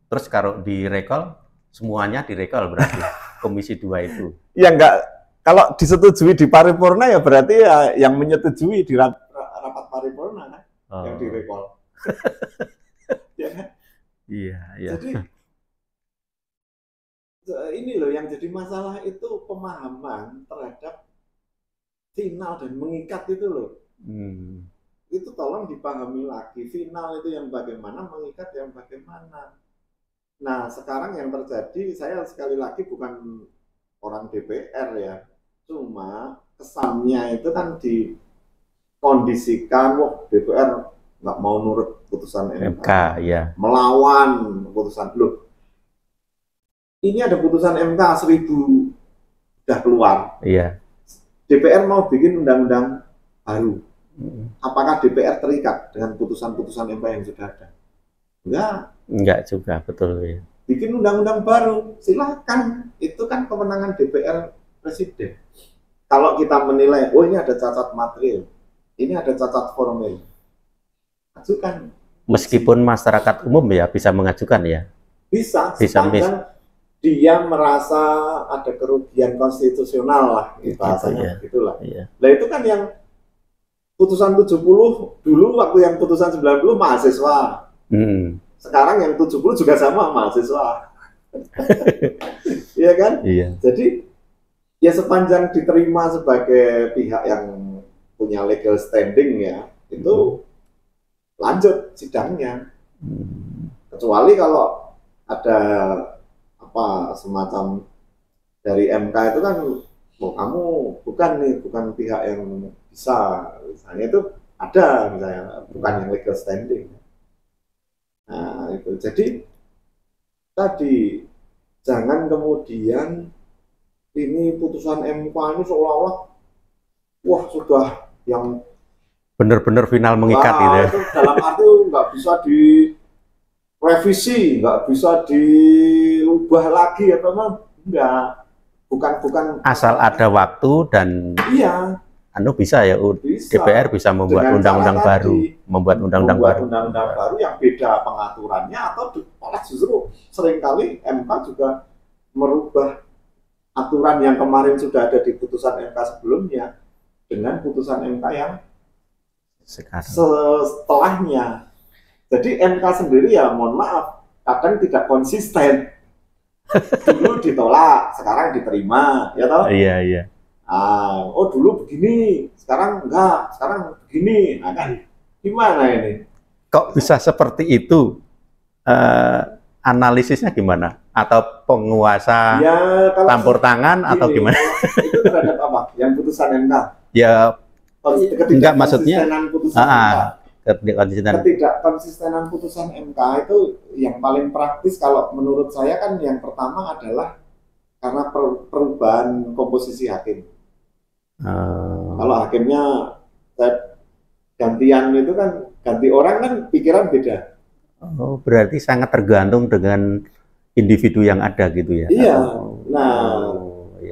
[SPEAKER 2] Terus kalau direkol, semuanya direkol berarti Komisi 2 itu?
[SPEAKER 1] Ya nggak kalau disetujui di paripurna ya berarti ya yang menyetujui di rapat paripurna kan, yang direkol. Ya kan?
[SPEAKER 2] Iya, iya.
[SPEAKER 1] Jadi ini loh yang jadi masalah itu pemahaman terhadap final dan mengikat itu loh. Itu tolong dipahami lagi, final itu yang bagaimana, mengikat yang bagaimana. Nah sekarang yang terjadi, saya sekali lagi bukan orang DPR ya, cuma kesannya itu kan dikondisikan, wah DPR nggak mau nurut putusan MK,
[SPEAKER 2] ya.
[SPEAKER 1] Melawan putusan. Loh, ini ada putusan MK 1000 udah keluar.
[SPEAKER 2] Iya.
[SPEAKER 1] DPR mau bikin undang-undang baru. Apakah DPR terikat dengan putusan-putusan MK yang sudah ada?
[SPEAKER 2] Enggak juga, betul ya.
[SPEAKER 1] Bikin undang-undang baru, silakan. Itu kan kewenangan DPR Presiden. Kalau kita menilai, oh ini ada cacat material, ini ada cacat formil, ajukan.
[SPEAKER 2] Meskipun masyarakat umum ya bisa mengajukan ya?
[SPEAKER 1] Bisa sepanjang dia merasa ada kerugian konstitusional lah, bahasanya gitulah.
[SPEAKER 2] Iya.
[SPEAKER 1] Nah itu kan yang putusan 70 dulu, waktu yang putusan 90 mahasiswa. Sekarang yang 70 juga sama mahasiswa. Iya kan?
[SPEAKER 2] Iya.
[SPEAKER 1] Jadi ya sepanjang diterima sebagai pihak yang punya legal standing ya, itu lanjut sidangnya. Kecuali kalau ada apa semacam dari MK itu kan, oh, kamu bukan pihak yang bisa, misalnya itu ada misalnya bukan yang legal standing. Nah itu jadi tadi jangan kemudian ini putusan MK ini seolah-olah wah sudah yang
[SPEAKER 2] benar-benar final mengikat gitu ya.
[SPEAKER 1] Itu dalam arti nggak bisa direvisi, nggak bisa diubah lagi atau enggak, bukan
[SPEAKER 2] asal ada waktu dan
[SPEAKER 1] iya,
[SPEAKER 2] bisa ya, DPR bisa membuat undang-undang baru, membuat undang-undang
[SPEAKER 1] baru yang beda pengaturannya, atau malah justru seringkali MK juga merubah aturan yang kemarin sudah ada di putusan MK sebelumnya dengan putusan MK yang setelahnya. Jadi MK sendiri ya mohon maaf kadang tidak konsisten. Dulu ditolak, sekarang diterima, ya toh?
[SPEAKER 2] Iya.
[SPEAKER 1] Oh dulu begini, sekarang enggak, sekarang begini. Nah kan gimana ini?
[SPEAKER 2] Kok bisa seperti itu? Analisisnya gimana? Atau penguasa
[SPEAKER 1] ya,
[SPEAKER 2] campur tangan atau gimana?
[SPEAKER 1] Itu terhadap apa? Yang putusan MK?
[SPEAKER 2] Ya enggak, maksudnya
[SPEAKER 1] ketidakkonsistenan putusan MK itu yang paling praktis kalau menurut saya kan yang pertama adalah karena perubahan komposisi hakim. Kalau hakimnya gantian itu kan, ganti orang kan pikiran beda.
[SPEAKER 2] Oh, berarti sangat tergantung dengan individu yang ada gitu ya?
[SPEAKER 1] Iya.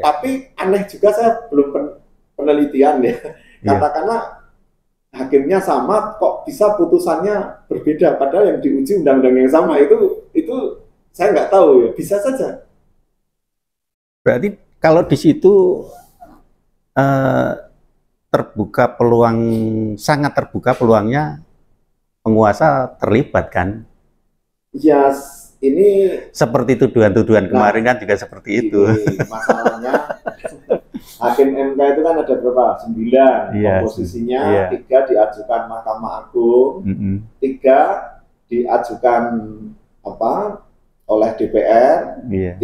[SPEAKER 1] Tapi aneh juga, saya belum penelitian ya. Katakanlah hakimnya sama, kok bisa putusannya berbeda, padahal yang diuji undang-undang yang sama, itu saya nggak tahu ya, bisa saja.
[SPEAKER 2] Berarti kalau di situ terbuka peluang, sangat terbuka peluangnya penguasa terlibat kan?
[SPEAKER 1] Ya, ini
[SPEAKER 2] seperti tuduhan-tuduhan kemarin kan juga seperti itu.
[SPEAKER 1] Masalahnya hakim MK itu kan ada berapa? 9 komposisinya, 3 diajukan Mahkamah Agung, 3 diajukan oleh DPR, 3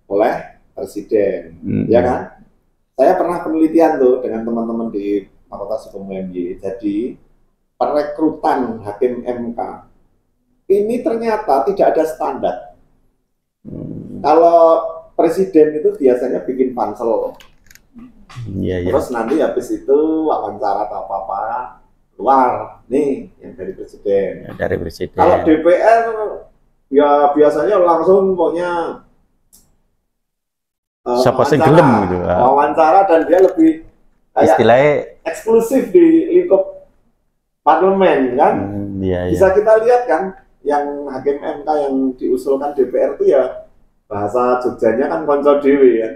[SPEAKER 1] oleh Presiden, ya kan? Saya pernah penelitian tuh dengan teman-teman di Fakultas Hukum UMY. Jadi perekrutan hakim MK ini ternyata tidak ada standar. Kalau Presiden itu biasanya bikin pansel, terus nanti habis itu wawancara atau apa keluar nih yang dari Presiden. Kalau DPR ya biasanya langsung pokoknya wawancara, dan dia lebih
[SPEAKER 2] istilahnya
[SPEAKER 1] eksklusif di lingkup parlemen kan. Bisa kita lihat kan yang hakim MK yang diusulkan DPR itu ya bahasa Jogjanya kan konco dewe ya.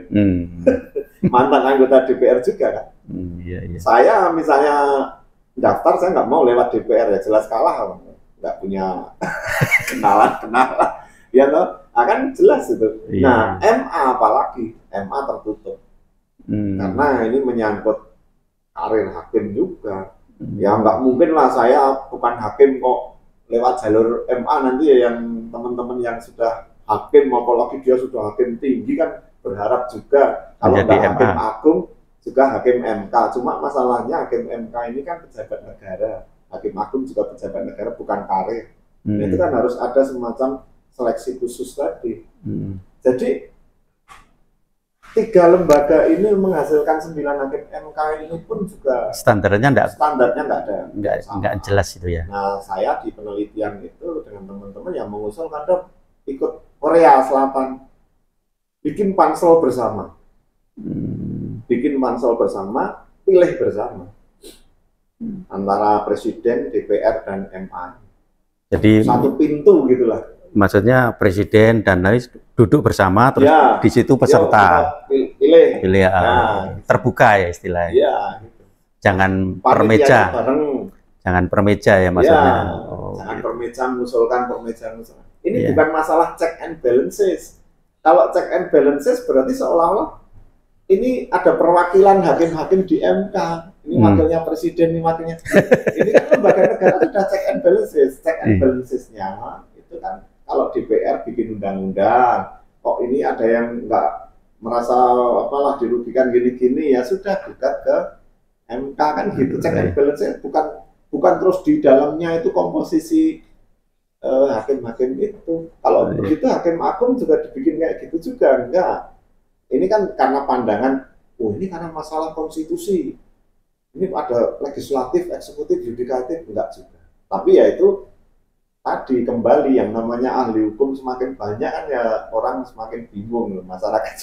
[SPEAKER 1] mantan anggota DPR juga kan.
[SPEAKER 2] Iya, iya.
[SPEAKER 1] Saya misalnya daftar, saya nggak mau lewat DPR, ya jelas kalah, nggak punya kenalan ya toh, akan jelas itu.
[SPEAKER 2] Iya.
[SPEAKER 1] Nah, MA apalagi, MA tertutup karena ini menyangkut karir hakim juga. Ya nggak mungkin lah saya bukan hakim kok lewat jalur MA nanti ya, yang teman-teman yang sudah hakim, apalagi dia sudah hakim tinggi kan berharap juga kalau nggak hakim agung juga hakim MK. Cuma masalahnya hakim MK ini kan pejabat negara, hakim agung juga pejabat negara, bukan karir. Itu kan harus ada semacam seleksi khusus tadi. Jadi 3 lembaga ini menghasilkan 9 hakim MK ini pun juga standarnya nggak ada, nggak
[SPEAKER 2] jelas itu ya.
[SPEAKER 1] Nah, saya di penelitian itu dengan teman-teman yang mengusul, kadang ikut Korea Selatan, bikin pansel bersama, pilih bersama antara presiden, DPR dan MA.
[SPEAKER 2] Jadi
[SPEAKER 1] satu pintu gitulah.
[SPEAKER 2] Maksudnya presiden dan lain duduk bersama, terus
[SPEAKER 1] ya,
[SPEAKER 2] di situ peserta
[SPEAKER 1] pilih
[SPEAKER 2] terbuka ya istilahnya.
[SPEAKER 1] Ya, gitu.
[SPEAKER 2] Jangan permeja, jangan permeja ya maksudnya.
[SPEAKER 1] Ya, jangan permeja mengusulkan. Ini bukan masalah check and balances. Kalau check and balances berarti seolah-olah ini ada perwakilan hakim-hakim di MK. Ini wakilnya presiden, ini wakilnya. Ini kan lembaga negara sudah check and balances. Check and balancesnya itu kan, kalau DPR bikin undang-undang, kok ini ada yang nggak merasa apalah dirugikan gini-gini, ya sudah gugat ke MK kan gitu. Check and balances bukan terus di dalamnya itu komposisi hakim-hakim itu. Kalau begitu hakim agung juga dibikin kayak gitu juga, enggak. Ini kan karena pandangan, ini karena masalah konstitusi. Ini ada legislatif, eksekutif, yudikatif, enggak juga. Tapi ya itu tadi kembali yang namanya ahli hukum semakin banyak kan ya orang semakin bingung loh, masyarakat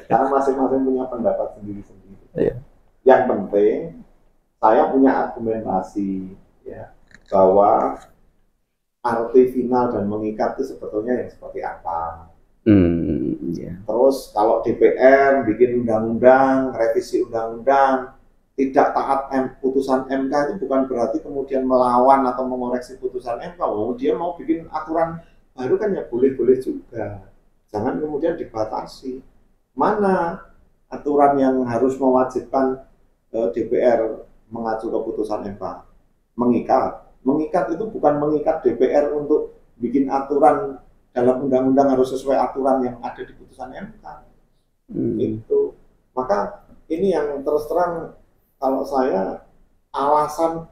[SPEAKER 1] karena masing-masing punya pendapat sendiri-sendiri.
[SPEAKER 2] Iya.
[SPEAKER 1] Yang penting saya punya argumentasi ya bahwa arti final dan mengikat itu sebetulnya yang seperti apa. Terus kalau DPR bikin undang-undang, revisi undang-undang, tidak taat putusan MK itu bukan berarti kemudian melawan atau mengoreksi putusan MK. Dia mau bikin aturan baru kan ya boleh-boleh juga. Jangan kemudian dibatasi. Mana aturan yang harus mewajibkan DPR mengacu ke putusan MK? Mengikat. Mengikat itu bukan mengikat DPR untuk bikin aturan dalam undang-undang harus sesuai aturan yang ada di putusan MK. Itu. Maka ini yang terus terang kalau saya alasan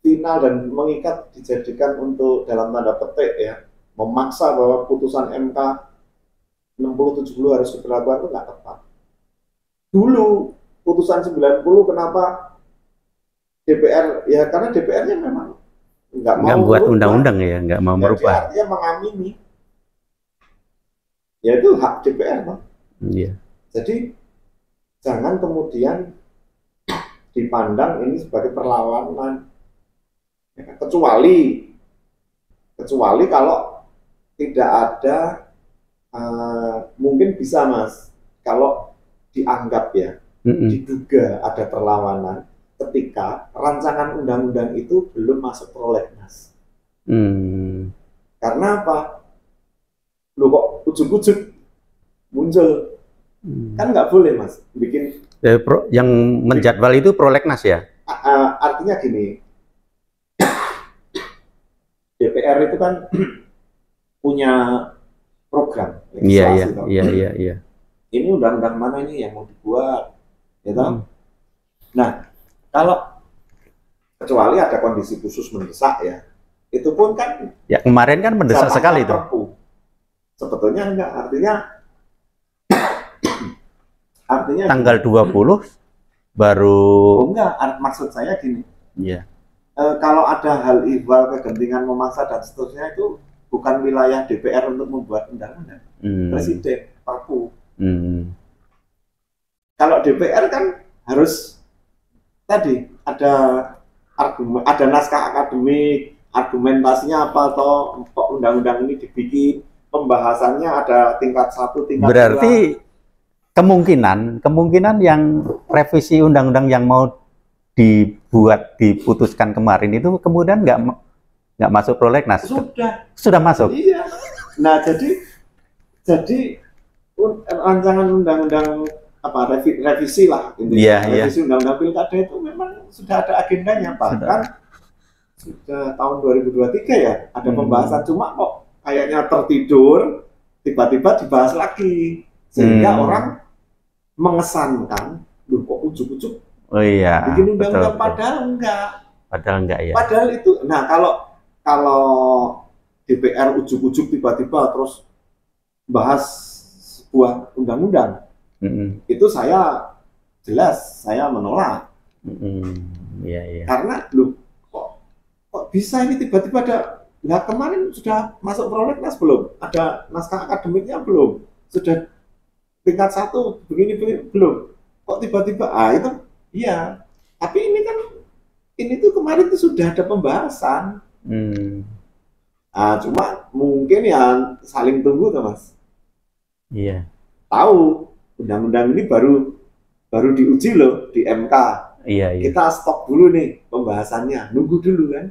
[SPEAKER 1] final dan mengikat dijadikan untuk dalam tanda petik ya, memaksa bahwa putusan MK 60-70 harus diberlakukan itu nggak tepat. Dulu putusan 90 kenapa DPR, ya karena DPR-nya memang nggak mau
[SPEAKER 2] buat undang-undang ya, nggak mau merubah.
[SPEAKER 1] Artinya mengamini. Ya itu hak DPR, Pak.
[SPEAKER 2] Iya.
[SPEAKER 1] Jadi jangan kemudian dipandang ini sebagai perlawanan, ya, kecuali kalau tidak ada mungkin bisa Mas, kalau dianggap ya diduga ada perlawanan ketika rancangan undang-undang itu belum masuk prolegnas. Karena apa? Loh kok ujuk-ujuk muncul? Kan nggak boleh Mas bikin.
[SPEAKER 2] Yang menjadwal itu prolegnas ya?
[SPEAKER 1] Artinya gini, DPR itu kan punya program legislasi.
[SPEAKER 2] Iya.
[SPEAKER 1] Ini undang-undang mana ini yang mau dibuat, ya toh? Nah, kalau kecuali ada kondisi khusus mendesak ya, itu pun kan.
[SPEAKER 2] Ya kemarin kan mendesak sekali itu.
[SPEAKER 1] Sebetulnya enggak, artinya
[SPEAKER 2] tanggal 20 baru.
[SPEAKER 1] Enggak, maksud saya gini.
[SPEAKER 2] Iya.
[SPEAKER 1] Kalau ada hal ihwal, kegentingan memaksa dan seterusnya itu bukan wilayah DPR untuk membuat undang-undang. Presiden, Perpu. Kalau DPR kan harus tadi ada argumen, ada naskah akademik, argumentasinya apa atau undang-undang ini dibikin, pembahasannya ada tingkat 1, tingkat 2.
[SPEAKER 2] Berarti kemungkinan yang revisi undang-undang yang mau diputuskan kemarin itu kemudian nggak masuk prolegnas. Sudah masuk.
[SPEAKER 1] Iya. Nah, jadi rancangan undang-undang revisi lah intinya. Revisi undang-undang pilkada itu memang sudah ada agendanya, bahkan sudah tahun 2023 ya ada pembahasan, cuma kok kayaknya tertidur, tiba-tiba dibahas lagi sehingga orang mengesankan, loh kok ujuk-ujuk bikin undang-undang, padahal enggak ya. Padahal itu, nah kalau DPR ujuk-ujuk tiba-tiba terus bahas sebuah undang-undang, itu saya menolak. Karena loh kok bisa ini tiba-tiba ada, nah kemarin sudah masuk prolegnas belum? Ada naskah akademiknya belum? Sudah tingkat 1 begini belum? Kok tiba-tiba? Itu iya. Tapi ini tuh kemarin tuh sudah ada pembahasan. Cuma mungkin ya saling tunggu tuh, Mas.
[SPEAKER 2] Iya.
[SPEAKER 1] Tahu undang-undang ini baru diuji loh di MK.
[SPEAKER 2] Iya.
[SPEAKER 1] Kita stop dulu nih pembahasannya, nunggu dulu kan.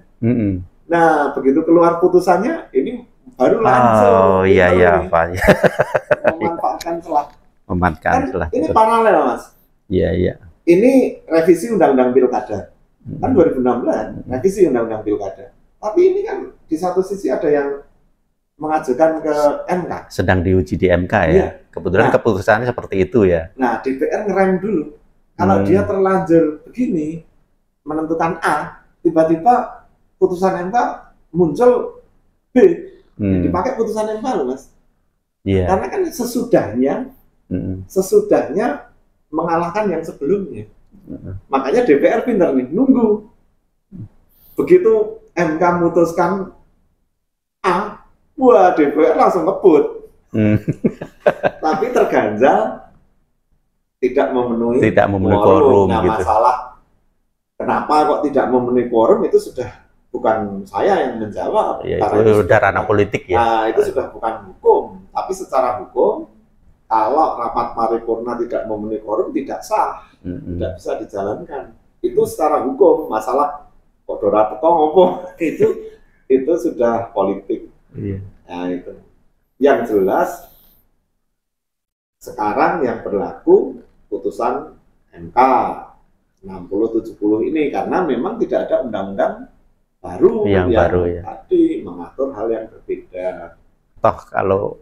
[SPEAKER 1] Nah, begitu keluar putusannya, ini baru langsung.
[SPEAKER 2] Oh iya, Pak.
[SPEAKER 1] Memanfaatkan celah. Ini
[SPEAKER 2] betul.
[SPEAKER 1] paralel, Mas.
[SPEAKER 2] Iya.
[SPEAKER 1] Ini revisi undang-undang pilkada. Kan 2016 revisi undang-undang pilkada. Tapi ini kan di satu sisi ada yang mengajukan ke MK. Sedang
[SPEAKER 2] diuji di MK ya. Iya. Kebetulan keputusannya seperti itu ya.
[SPEAKER 1] Nah, DPR ngerem dulu. Kalau dia terlanjur begini menentukan A, tiba-tiba putusan MK muncul B. Dipakai putusan MK loh, Mas.
[SPEAKER 2] Iya.
[SPEAKER 1] Karena kan sesudahnya mengalahkan yang sebelumnya. Makanya DPR pintar nih, nunggu. Begitu MK memutuskan A, wah DPR langsung ngebut. Tapi terganjal tidak memenuhi quorum. Nah, gitu. Masalah kenapa kok tidak memenuhi quorum itu sudah bukan saya yang menjawab.
[SPEAKER 2] Ya, itu sudah ranah politik ya.
[SPEAKER 1] Nah, itu sudah bukan hukum. Tapi secara hukum, kalau rapat paripurna tidak memenuhi quorum tidak sah, tidak bisa dijalankan. Itu secara hukum. Masalah kok dora teko ngopo itu sudah politik.
[SPEAKER 2] Iya.
[SPEAKER 1] Nah itu. Yang jelas sekarang yang berlaku putusan MK 60/70 ini karena memang tidak ada undang-undang baru yang baru ya. Tadi mengatur hal yang berbeda.
[SPEAKER 2] Toh kalau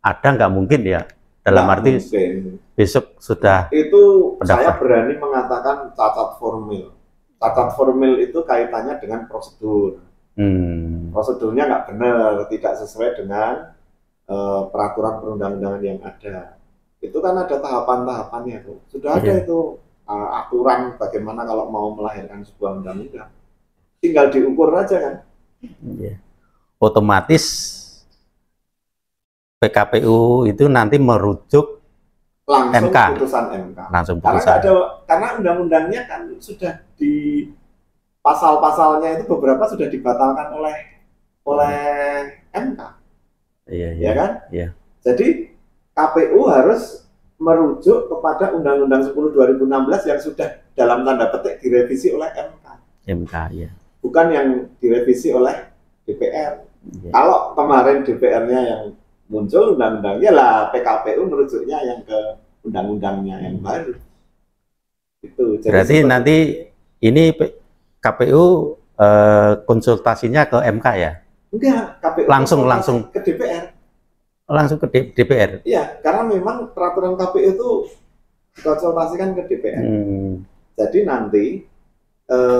[SPEAKER 2] ada nggak mungkin ya, dalam arti mungkin. Besok sudah
[SPEAKER 1] itu pendaftar. Saya berani mengatakan cacat formil. Cacat formil itu kaitannya dengan prosedur. Prosedurnya nggak benar, tidak sesuai dengan peraturan perundang-undangan yang ada. Itu kan ada tahapan-tahapannya tuh. Sudah ada itu aturan bagaimana kalau mau melahirkan sebuah undang-undang. Tinggal diukur aja kan.
[SPEAKER 2] Otomatis PKPU itu nanti merujuk
[SPEAKER 1] langsung
[SPEAKER 2] MK.
[SPEAKER 1] Putusan MK.
[SPEAKER 2] Langsung putusan.
[SPEAKER 1] Karena undang-undangnya kan sudah di pasal-pasalnya itu beberapa sudah dibatalkan oleh MK.
[SPEAKER 2] Iya.
[SPEAKER 1] Ya kan?
[SPEAKER 2] Iya.
[SPEAKER 1] Jadi KPU harus merujuk kepada Undang-Undang 10 2016 yang sudah dalam tanda petik direvisi oleh MK.
[SPEAKER 2] Ya.
[SPEAKER 1] Bukan yang direvisi oleh DPR. Ya. Kalau kemarin DPR-nya yang muncul undang-undangnya lah, PKPU merujuknya yang ke undang-undangnya yang baru. Itu. Jadi
[SPEAKER 2] berarti nanti ini KPU konsultasinya ke MK ya?
[SPEAKER 1] Enggak, KPU
[SPEAKER 2] langsung
[SPEAKER 1] ke DPR.
[SPEAKER 2] Langsung ke DPR?
[SPEAKER 1] Iya, karena memang peraturan KPU itu dikonsultasikan ke DPR. Jadi nanti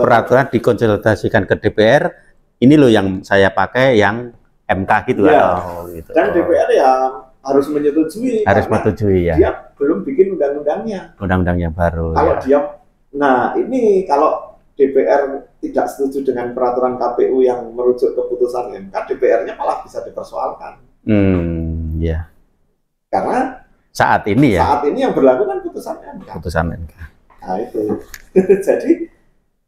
[SPEAKER 2] peraturan dikonsultasikan ke DPR, ini loh yang saya pakai yang MK gitu
[SPEAKER 1] ya. Gitu. Dan DPR ya harus menyetujui.
[SPEAKER 2] Harus menyetujui ya.
[SPEAKER 1] Dia belum bikin undang-undangnya.
[SPEAKER 2] Undang-undangnya baru.
[SPEAKER 1] Kalau dia, nah ini kalau DPR tidak setuju dengan peraturan KPU yang merujuk keputusan MK, DPR-nya malah bisa dipersoalkan.
[SPEAKER 2] Ya.
[SPEAKER 1] Karena
[SPEAKER 2] saat ini
[SPEAKER 1] yang berlaku kan putusan MK.
[SPEAKER 2] Putusan MK.
[SPEAKER 1] Nah itu. Jadi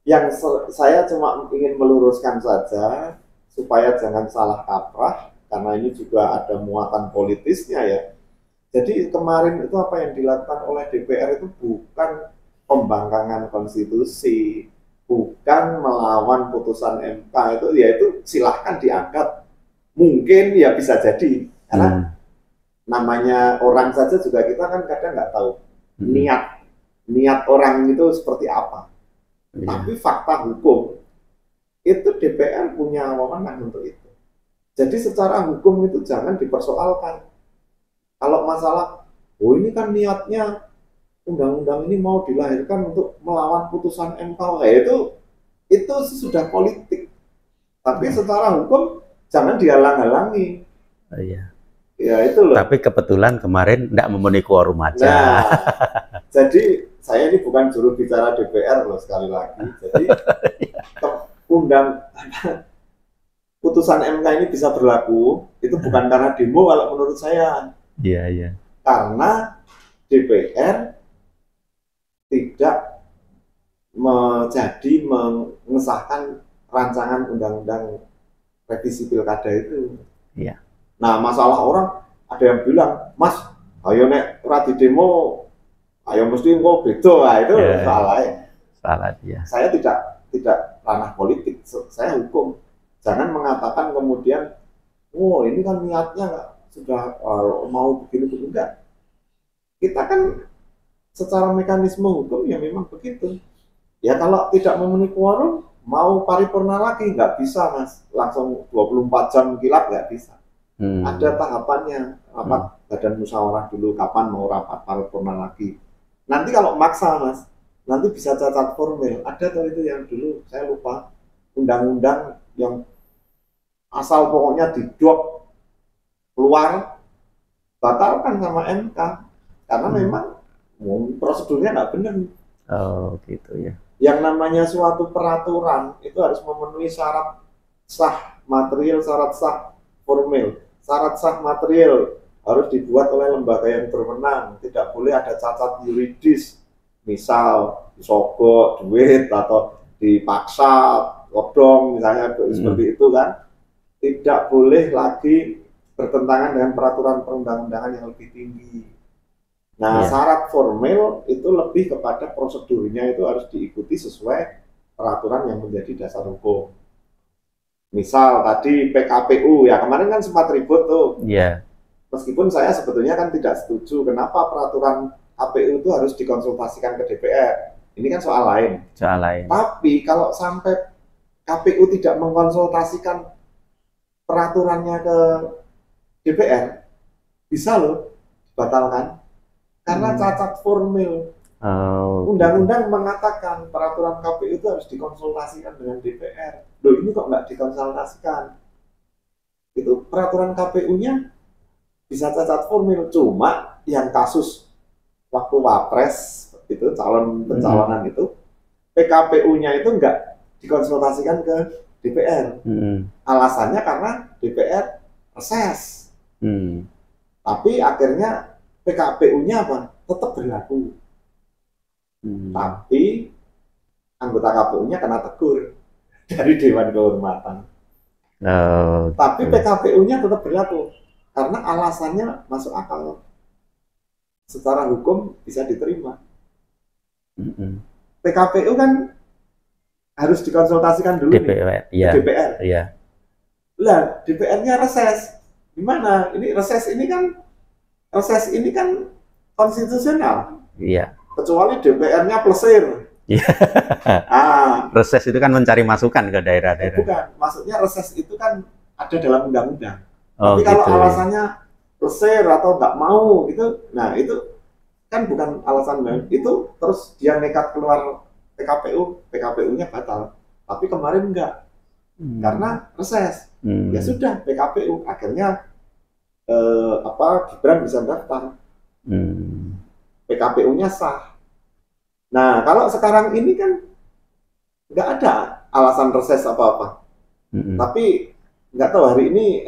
[SPEAKER 1] yang saya cuma ingin meluruskan saja supaya jangan salah kaprah, karena ini juga ada muatan politisnya ya. Jadi kemarin itu apa yang dilakukan oleh DPR itu bukan pembangkangan konstitusi, bukan melawan putusan MK, itu ya itu silahkan dianggap, mungkin ya bisa jadi, karena namanya orang saja juga kita kan kadang nggak tahu niat orang itu seperti apa. Tapi fakta hukum itu DPR punya wewenang untuk itu. Jadi secara hukum itu jangan dipersoalkan. Kalau masalah, oh ini kan niatnya undang-undang ini mau dilahirkan untuk melawan putusan MK, ya itu sudah politik. Tapi secara hukum jangan dihalang-halangi.
[SPEAKER 2] Oh, iya.
[SPEAKER 1] Ya itu loh.
[SPEAKER 2] Tapi kebetulan kemarin tidak memenuhi quorum aja.
[SPEAKER 1] Nah, jadi saya ini bukan juru bicara DPR loh, sekali lagi. Jadi putusan MK ini bisa berlaku itu bukan karena demo kalau menurut saya.
[SPEAKER 2] Iya, iya.
[SPEAKER 1] Karena DPR tidak mengesahkan rancangan undang-undang revisi pilkada itu.
[SPEAKER 2] Iya.
[SPEAKER 1] Nah, masalah orang ada yang bilang, Mas, ayo nek radi demo, ayo mesti kok beda, nah, itu salah ya.
[SPEAKER 2] Salah dia.
[SPEAKER 1] Saya tidak ranah politik, saya hukum. Jangan mengatakan kemudian, oh ini kan niatnya sudah mau begini-begini, enggak. Kita kan secara mekanisme hukum ya memang begitu. Ya kalau tidak memenuhi quorum, mau paripurna lagi nggak bisa, Mas. Langsung 24 jam kilat nggak bisa. Ada tahapannya, rapat badan musyawarah dulu, kapan mau rapat paripurna lagi. Nanti kalau maksa, Mas, nanti bisa cacat formil. Ada tuh itu yang dulu, saya lupa, undang-undang yang asal pokoknya didok keluar, batalkan sama MK. Karena memang prosedurnya nggak benar.
[SPEAKER 2] Oh gitu ya.
[SPEAKER 1] Yang namanya suatu peraturan itu harus memenuhi syarat sah material, syarat sah formil. Syarat sah material harus dibuat oleh lembaga yang berwenang, tidak boleh ada cacat yuridis, misal disogok duit atau dipaksa odong misalnya seperti itu kan, tidak boleh lagi bertentangan dengan peraturan perundang-undangan yang lebih tinggi. Nah, syarat formil itu lebih kepada prosedurnya itu harus diikuti sesuai peraturan yang menjadi dasar hukum. Misal tadi PKPU, ya kemarin kan sempat ribut tuh.
[SPEAKER 2] Iya.
[SPEAKER 1] Meskipun saya sebetulnya kan tidak setuju kenapa peraturan KPU itu harus dikonsultasikan ke DPR. Ini kan soal lain.
[SPEAKER 2] Soal lain.
[SPEAKER 1] Tapi kalau sampai KPU tidak mengkonsultasikan peraturannya ke DPR, bisa loh dibatalkan. Karena cacat formil. Undang-undang mengatakan peraturan KPU itu harus dikonsultasikan dengan DPR. Loh ini kok nggak dikonsultasikan? Itu peraturan KPU-nya bisa cacat formil. Cuma yang kasus waktu Wapres itu calon pencalonan itu PKPU-nya itu nggak dikonsultasikan ke DPR. Alasannya karena DPR reses. Tapi akhirnya PKPU-nya apa? Tetap berlaku. Tapi anggota KPU-nya kena tegur dari Dewan Kehormatan. Tapi PKPU-nya tetap berlaku karena alasannya masuk akal. Secara hukum bisa diterima. PKPU kan harus dikonsultasikan dulu
[SPEAKER 2] DPR,
[SPEAKER 1] nih,
[SPEAKER 2] ya.
[SPEAKER 1] DPR.
[SPEAKER 2] Iya.
[SPEAKER 1] Lah, DPR-nya reses. Gimana? Ini reses ini kan konstitusional.
[SPEAKER 2] Iya.
[SPEAKER 1] Kecuali DPR-nya plesir.
[SPEAKER 2] Iya. Reses itu kan mencari masukan ke daerah-daerah.
[SPEAKER 1] Bukan, maksudnya reses itu kan ada dalam undang-undang. Tapi kalau gitu, alasannya plesir atau nggak mau gitu, nah itu kan bukan alasan itu, terus dia nekat keluar PKPU, PKPU-nya batal. Tapi kemarin enggak, karena reses. Ya sudah, PKPU akhirnya Gibran bisa daftar. PKPU-nya sah. Nah, kalau sekarang ini kan nggak ada alasan reses apa-apa. Tapi nggak tahu hari ini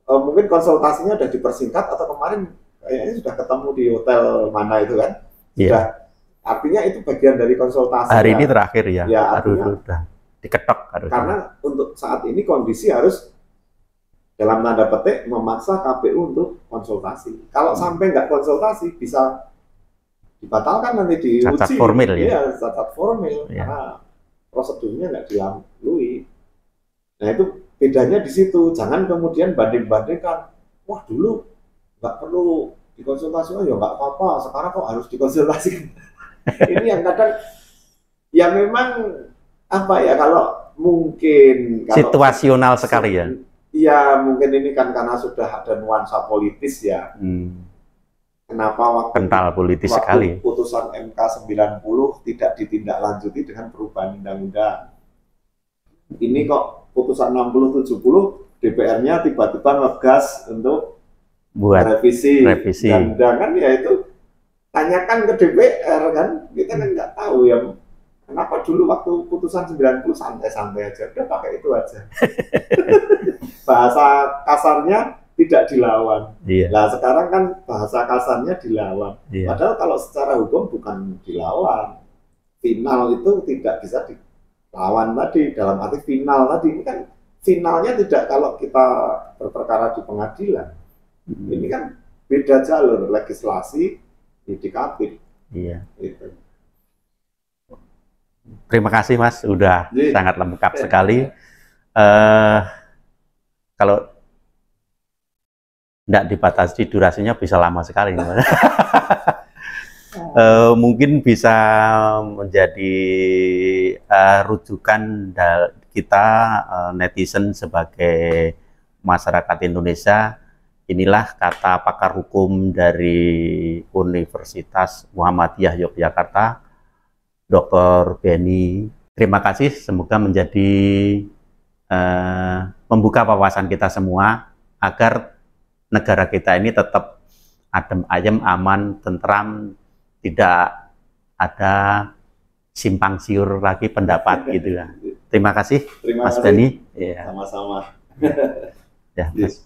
[SPEAKER 1] mungkin konsultasinya udah dipersingkat atau kemarin kayaknya sudah ketemu di hotel mana itu kan. Sudah, artinya itu bagian dari konsultasi.
[SPEAKER 2] Hari ini terakhir ya.
[SPEAKER 1] Ya, artinya
[SPEAKER 2] sudah diketok harusnya.
[SPEAKER 1] Karena untuk saat ini kondisi harus dalam tanda petik memaksa KPU untuk konsultasi. Kalau sampai nggak konsultasi bisa dibatalkan nanti diuji.
[SPEAKER 2] Cacat formil ya?
[SPEAKER 1] Iya, cacat formil karena prosedurnya nggak dilalui. Nah itu bedanya di situ. Jangan kemudian banding-bandingkan. Wah dulu nggak perlu dikonsultasikan, ya nggak apa-apa. Sekarang kok harus dikonsultasikan. Ini yang kadang, ya memang apa ya, kalau mungkin kalau
[SPEAKER 2] situasional sekali ya.
[SPEAKER 1] Iya mungkin ini kan karena sudah ada nuansa politis ya. Kenapa
[SPEAKER 2] kental politis
[SPEAKER 1] waktu
[SPEAKER 2] sekali
[SPEAKER 1] putusan MK 90 tidak ditindaklanjuti dengan perubahan undang-undang? Ini kok putusan 60-70 DPR-nya tiba-tiba ngegas untuk
[SPEAKER 2] buat revisi.
[SPEAKER 1] Dan kan ya itu tanyakan ke DPR kan, kita kan nggak tahu ya. Kenapa dulu waktu putusan 90 santai-santai aja, udah pakai itu aja. Bahasa kasarnya tidak dilawan. Nah sekarang kan bahasa kasarnya dilawan. Padahal kalau secara hukum bukan dilawan. Final itu tidak bisa dilawan tadi, dalam arti final tadi. Ini kan finalnya tidak kalau kita berperkara di pengadilan. Ini kan beda jalur, legislasi, yudikatif. Gitu.
[SPEAKER 2] Terima kasih Mas, udah sangat lengkap sekali. Kalau tidak dibatasi durasinya bisa lama sekali. Mungkin bisa menjadi rujukan kita netizen sebagai masyarakat Indonesia. Inilah kata pakar hukum dari Universitas Muhammadiyah Yogyakarta, Dr. Benny. Terima kasih, semoga menjadi membuka wawasan kita semua agar negara kita ini tetap adem ayem, aman, tentram, tidak ada simpang siur lagi pendapat gitu ya. Terima kasih, Mas Benny.
[SPEAKER 1] Sama-sama.
[SPEAKER 2] Ya, Mas.